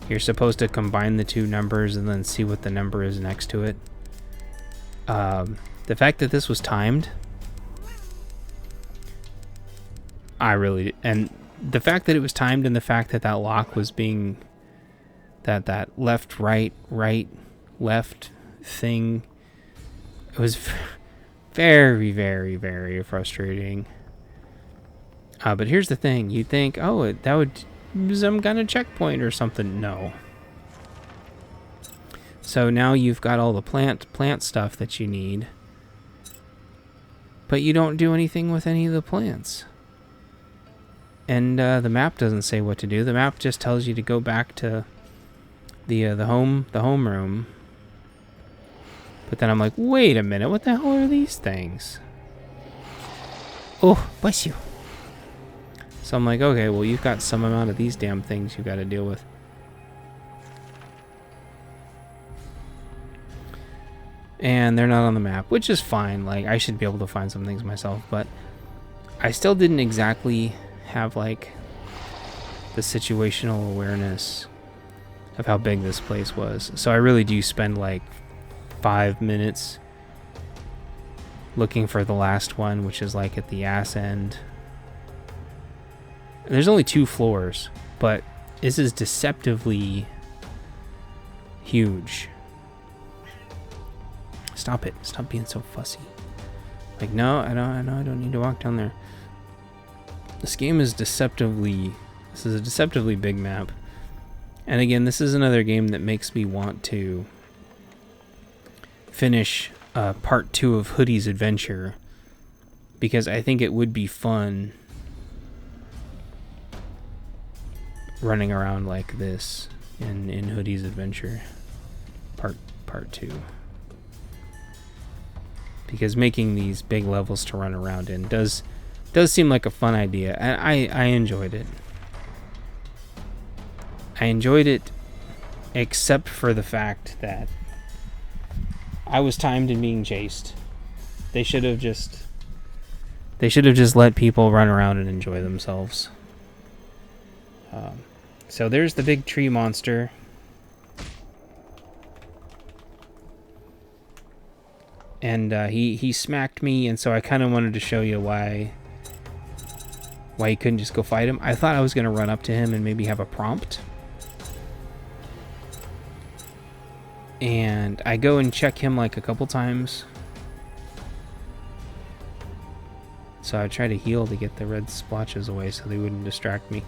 You're supposed to combine the two numbers and then see what the number is next to it. The fact that this was timed, and the fact that it was timed and the fact that that lock was being, that left, right, left thing, it was very, very, very frustrating. But here's the thing. You'd think, oh, that would be some kind of checkpoint or something. No. So now you've got all the plant stuff that you need. But you don't do anything with any of the plants. And the map doesn't say what to do. The map just tells you to go back to the home room. But then I'm like, wait a minute, what the hell are these things? Oh, bless you. So I'm like, okay, well, you've got some amount of these damn things you've got to deal with. And they're not on the map, which is fine. Like, I should be able to find some things myself, but I still didn't exactly have, like, the situational awareness of how big this place was. So I really do spend, like, 5 minutes looking for the last one, which is, like, at the ass end. There's only 2 floors, but this is deceptively huge. Stop it. Stop being so fussy. Like, no, I don't need to walk down there. This game is this is a deceptively big map. And again, this is another game that makes me want to finish part 2 of Hoodie's adventure, because I think it would be fun running around like this in Hoodie's adventure part 2. Because making these big levels to run around in does seem like a fun idea, and I enjoyed it. I enjoyed it, except for the fact that I was timed and being chased. They should have just let people run around and enjoy themselves. So there's the big tree monster. And he smacked me, and so I kind of wanted to show you why you couldn't just go fight him. I thought I was going to run up to him and maybe have a prompt. And I go and check him like a couple times. So I try to heal to get the red splotches away so they wouldn't distract me.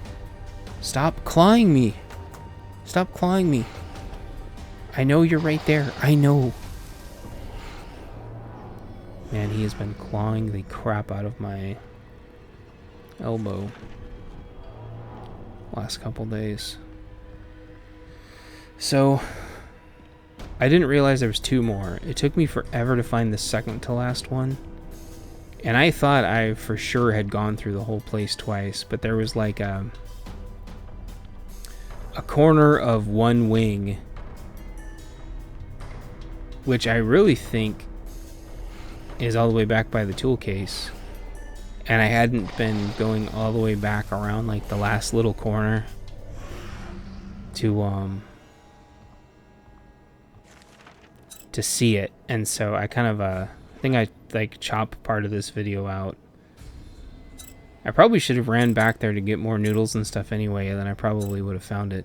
Stop clawing me! Stop clawing me! I know you're right there. I know. Man, he has been clawing the crap out of my elbow last couple days. So I didn't realize there was 2 more. It took me forever to find the second to last one. And I thought I for sure had gone through the whole place twice, but there was like a corner of one wing, which I really think is all the way back by the tool case, and I hadn't been going all the way back around like the last little corner to see it. And so I kind of I think I like chop part of this video out. I probably should have ran back there to get more noodles and stuff anyway, and then I probably would have found it.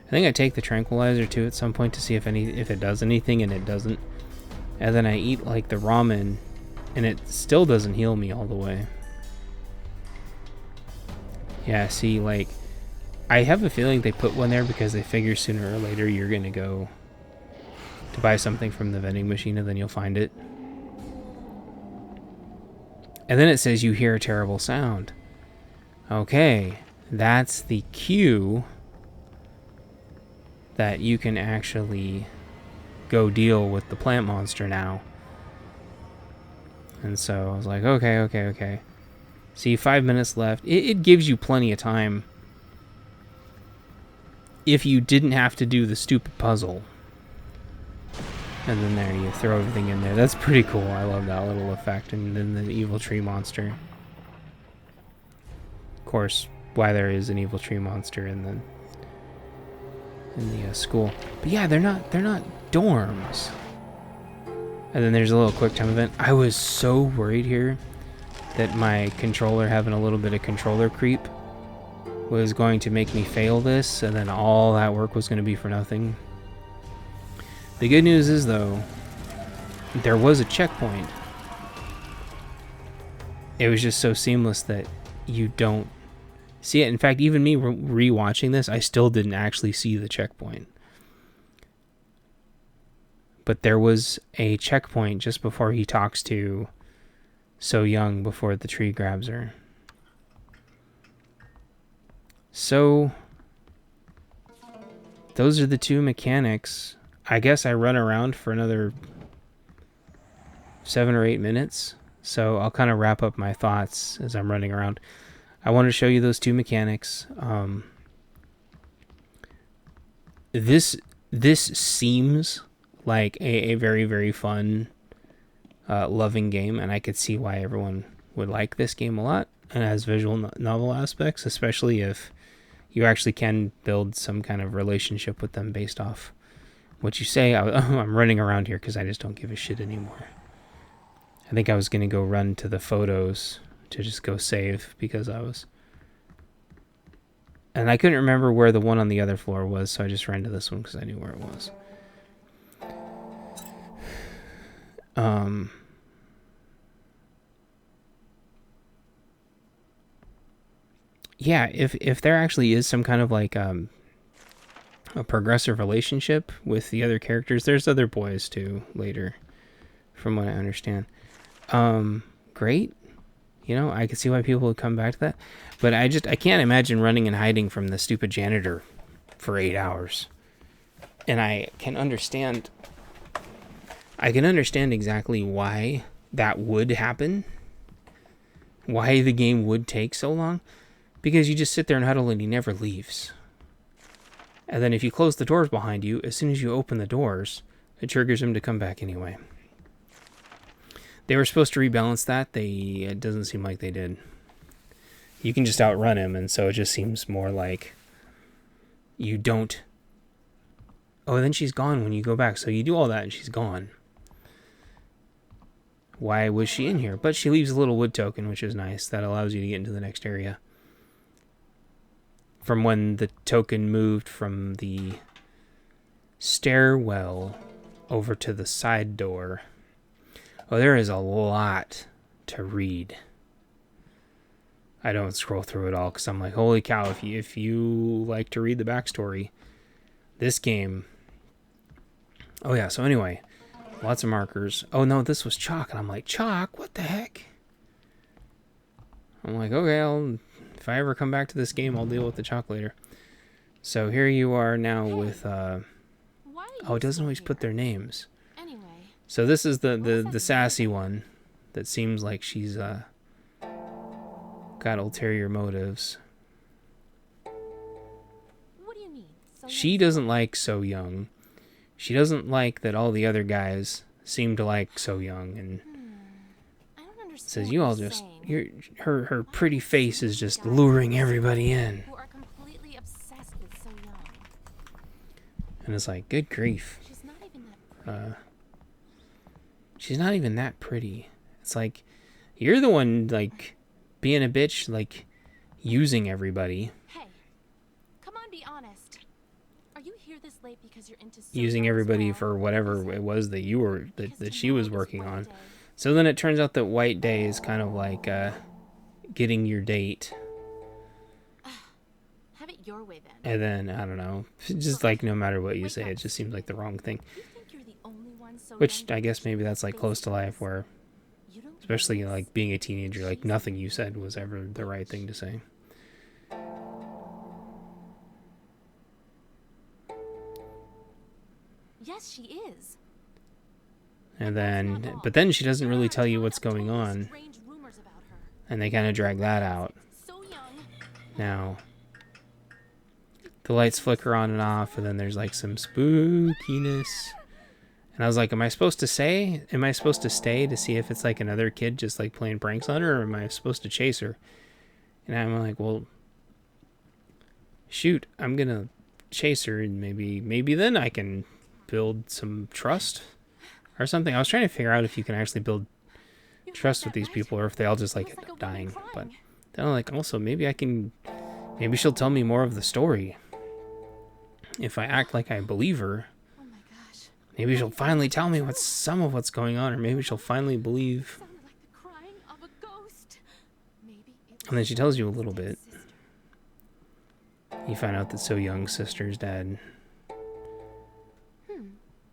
I think I take the tranquilizer too at some point to see if it does anything, and it doesn't. And then I eat like the ramen, and it still doesn't heal me all the way. Yeah, see, like, I have a feeling they put one there because they figure sooner or later you're gonna go to buy something from the vending machine and then you'll find it. And then it says you hear a terrible sound. Okay, that's the cue that you can actually go deal with the plant monster now. And so I was like, okay. See, 5 minutes left. It gives you plenty of time if you didn't have to do the stupid puzzle. And then there, you throw everything in there. That's pretty cool. I love that little effect. And then the evil tree monster. Of course, why there is an evil tree monster in the school. But yeah, they're not dorms. And then there's a little quick time event. I was so worried here that my controller having a little bit of controller creep was going to make me fail this, and then all that work was going to be for nothing. The good news is, though, there was a checkpoint. It was just so seamless that you don't see it. In fact, even me rewatching this, I still didn't actually see the checkpoint. But there was a checkpoint just before he talks to So Young, before the tree grabs her. So, those are the two mechanics. I guess I run around for another 7 or 8 minutes. So I'll kind of wrap up my thoughts as I'm running around. I want to show you those two mechanics. This seems like a very, very fun, loving game, and I could see why everyone would like this game a lot. And it has visual novel aspects, especially if you actually can build some kind of relationship with them based off what you say. I'm running around here because I just don't give a shit anymore. I think I was going to go run to the photos to just go save because I was... And I couldn't remember where the one on the other floor was, so I just ran to this one because I knew where it was. Yeah, if there actually is some kind of like a progressive relationship with the other characters, there's other boys too later, from what I understand. Great. You know, I could see why people would come back to that. But I can't imagine running and hiding from the stupid janitor for 8 hours. And I can understand exactly why that would happen. Why the game would take so long. Because you just sit there and huddle and he never leaves. And then if you close the doors behind you, as soon as you open the doors, it triggers him to come back anyway. They were supposed to rebalance that. It doesn't seem like they did. You can just outrun him, and so it just seems more like you don't... Oh, then she's gone when you go back. So you do all that and she's gone. Why was she in here? But she leaves a little wood token, which is nice. That allows you to get into the next area. From when the token moved from the stairwell over to the side door. Oh, there is a lot to read. I don't scroll through it all because I'm like, holy cow, if you like to read the backstory, this game... Oh yeah, so anyway, lots of markers. Oh no, this was chalk, and I'm like, chalk? What the heck? I'm like, okay, if I ever come back to this game, I'll deal with the chalk later. So here you are now with... Oh, it doesn't always put their names. So this is the sassy one that seems like she's got ulterior motives. What do you mean? She doesn't like So Young. She doesn't like that all the other guys seem to like So Young, and says you all just her pretty face is just luring everybody in. Who are completely obsessed with So Young. And it's like, good grief. She's not even that She's not even that pretty. It's like, you're the one, like, being a bitch, like, using everybody. Hey, come on, be honest. Are you here this late because you're into Using everybody for whatever it was that you were, that she was working on. So then it turns out that White Day is kind of like, getting your date. Have it your way then. And then, I don't know, just like, no matter what you say, it just seems like the wrong thing. Which, I guess maybe that's like close to life where, especially like being a teenager, like nothing you said was ever the right thing to say. Yes, she is. And then, but then she doesn't really tell you what's going on. And they kind of drag that out. Now, the lights flicker on and off, and then there's like some spookiness. And I was like, am I supposed to stay to see if it's like another kid just like playing pranks on her, or am I supposed to chase her? And I'm like, well, shoot, I'm gonna chase her, and maybe then I can build some trust or something. I was trying to figure out if you can actually build trust with these people, or if they all just like end up dying. But then I'm like, also maybe she'll tell me more of the story if I act like I believe her. Maybe she'll finally tell me some of what's going on, or maybe she'll finally believe. And then she tells you a little bit. You find out that So Young's sister's dead.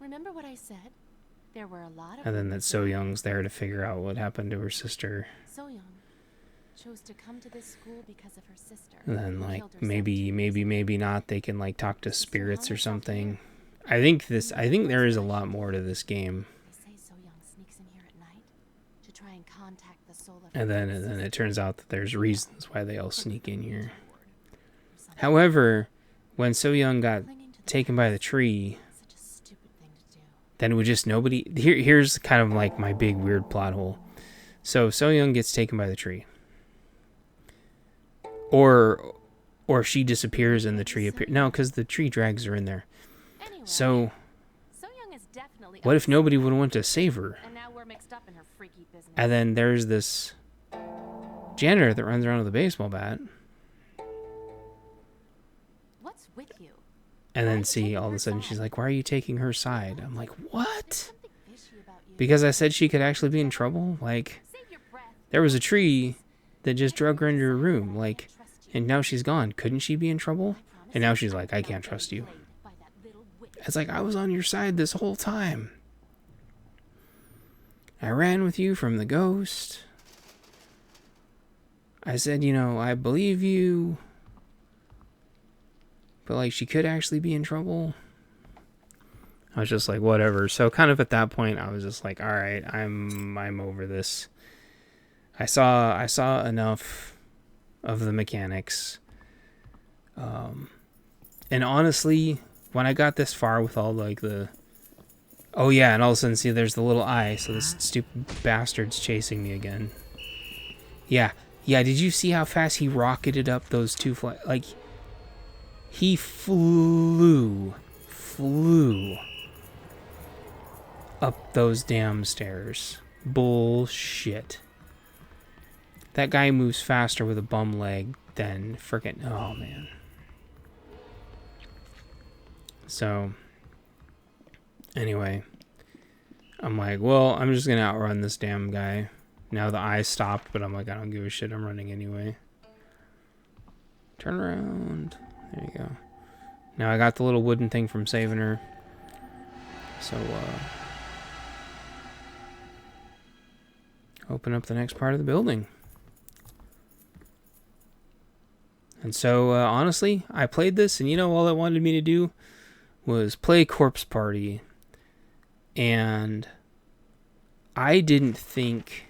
Remember what I said? There were a lot of. And then that So Young's there to figure out what happened to her sister. So Young chose to come to this school because of her sister. And then like maybe not. They can like talk to spirits or something. I think there is a lot more to this game. And then it turns out that there's reasons why they all sneak in here. However, when So Young got taken by the tree, then it would just nobody. Here's kind of like my big weird plot hole. So Young gets taken by the tree, or she disappears and the tree appears. No, because the tree drags her in there. So, what if nobody would want to save her? And then there's this janitor that runs around with a baseball bat. What's with you? And then see, all of a sudden she's like, why are you taking her side? I'm like, what? Because I said she could actually be in trouble? Like, there was a tree that just drug her into her room. Like, and now she's gone. Couldn't she be in trouble? And now she's like, I can't trust you. It's like, I was on your side this whole time. I ran with you from the ghost. I said, I believe you. But, like, she could actually be in trouble. I was just like, whatever. So, kind of at that point, I was just like, all right, I'm over this. I saw enough of the mechanics. And honestly, when I got this far with all like the, oh yeah, and all of a sudden see there's the little eye, so this stupid bastard's chasing me again. Yeah, did you see how fast he rocketed up those two like, he flew up those damn stairs. Bullshit. That guy moves faster with a bum leg than frickin', oh man. So, anyway, I'm like, well, I'm just going to outrun this damn guy. Now the eye stopped, but I'm like, I don't give a shit. I'm running anyway. Turn around. There you go. Now I got the little wooden thing from saving her. So, open up the next part of the building. And so, honestly, I played this, and all it wanted me to do was play Corpse Party, and I didn't think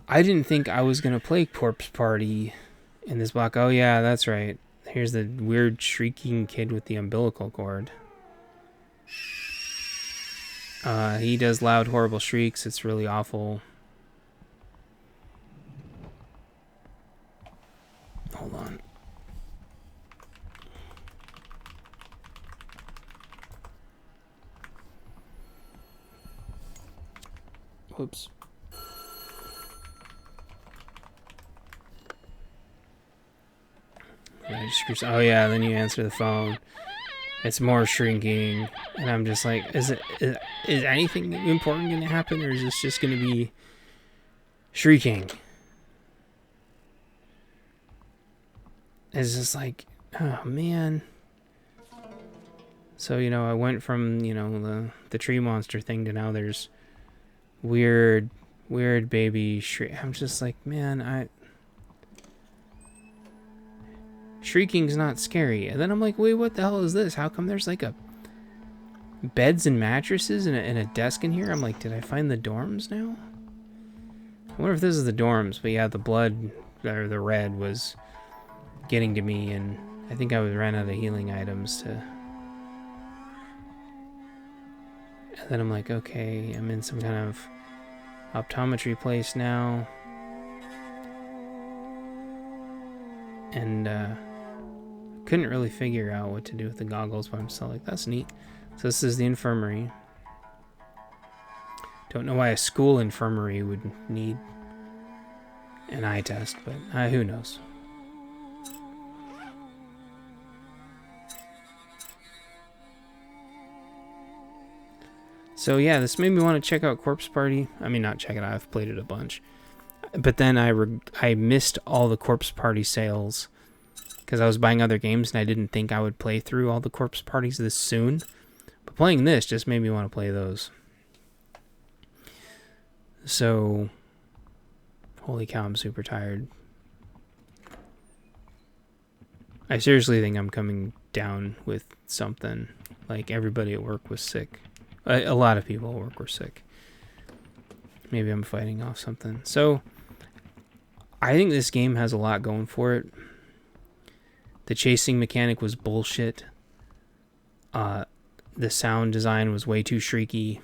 I was gonna play Corpse Party in this block. Oh yeah, that's right. Here's the weird shrieking kid with the umbilical cord. He does loud, horrible shrieks. It's really awful. Hold on. Whoops. Oh yeah, then you answer the phone. It's more shrinking, and I'm just like, is anything important going to happen, or is this just going to be shrieking? It's just like, oh man. So I went from the tree monster thing to now there's weird baby shriek. I'm just like, man, shrieking's not scary. And then I'm like, wait, what the hell is this? How come there's like a beds and mattresses and a desk in here. I'm like, did I find the dorms now? I wonder if this is the dorms. But yeah, the blood, or the red, was getting to me, and I think I ran out of healing items to... And then I'm like, okay, I'm in some kind of optometry place now. And couldn't really figure out what to do with the goggles, but I'm still like, that's neat. So this is the infirmary. Don't know why a school infirmary would need an eye test, but who knows. So yeah, this made me want to check out Corpse Party. I mean, not check it out, I've played it a bunch. But then I missed all the Corpse Party sales because I was buying other games and I didn't think I would play through all the Corpse Parties this soon. But playing this just made me want to play those. So, holy cow, I'm super tired. I seriously think I'm coming down with something. Like, everybody at work was sick. A lot of people at work were sick. Maybe I'm fighting off something. So, I think this game has a lot going for it. The chasing mechanic was bullshit. The sound design was way too shrieky.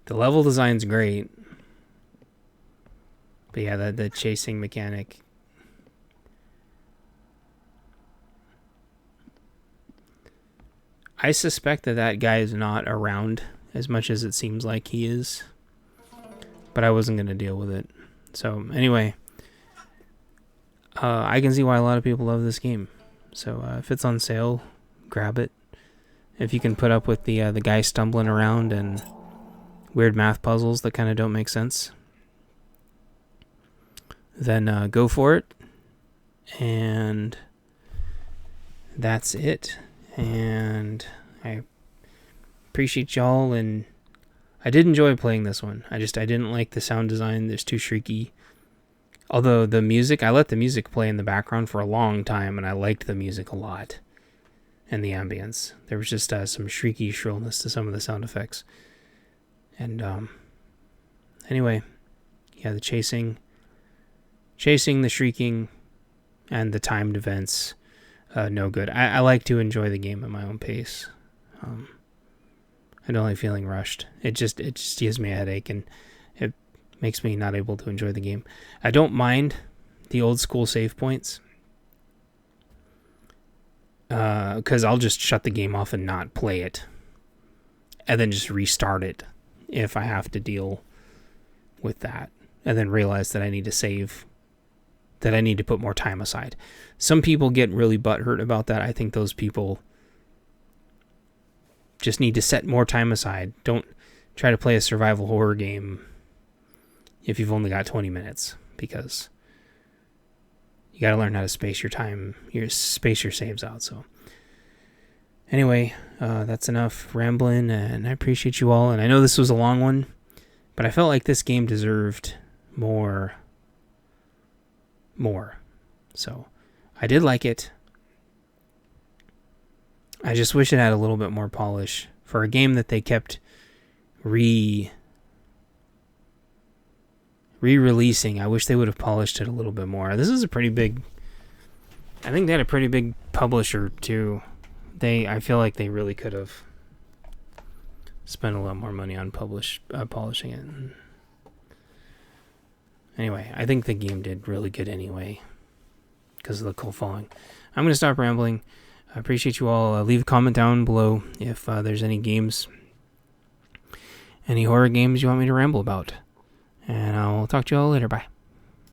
The level design's great. But yeah, the chasing mechanic... I suspect that guy is not around as much as it seems like he is. But I wasn't going to deal with it. So, anyway. I can see why a lot of people love this game. So, if it's on sale, grab it. If you can put up with the guy stumbling around and weird math puzzles that kind of don't make sense, then go for it. And that's it. And I appreciate y'all, and I did enjoy playing this one. I didn't like the sound design. It's too shrieky. Although the music, I let the music play in the background for a long time, and I liked the music a lot. And the ambience. There was just some shrieky shrillness to some of the sound effects. And anyway, yeah, the chasing, the shrieking, and the timed events, no good. I like to enjoy the game at my own pace. I don't like feeling rushed. It just gives me a headache, and it makes me not able to enjoy the game. I don't mind the old school save points, because I'll just shut the game off and not play it, and then just restart it if I have to deal with that, and then realize that I need to save, that I need to put more time aside. Some people get really butthurt about that. I think those people just need to set more time aside. Don't try to play a survival horror game if you've only got 20 minutes, because you got to learn how to space your time, space your saves out. So anyway, that's enough rambling, and I appreciate you all. And I know this was a long one, but I felt like this game deserved more. So I did like it. I just wish it had a little bit more polish for a game that they kept re-releasing. I wish they would have polished it a little bit more. This is a pretty big... I think they had a pretty big publisher, too. I feel like they really could have spent a lot more money on polishing it. Anyway, I think the game did really good anyway, because of the cult following. I'm going to stop rambling. I appreciate you all. Leave a comment down below if there's any games, any horror games you want me to ramble about. And I'll talk to you all later. Bye.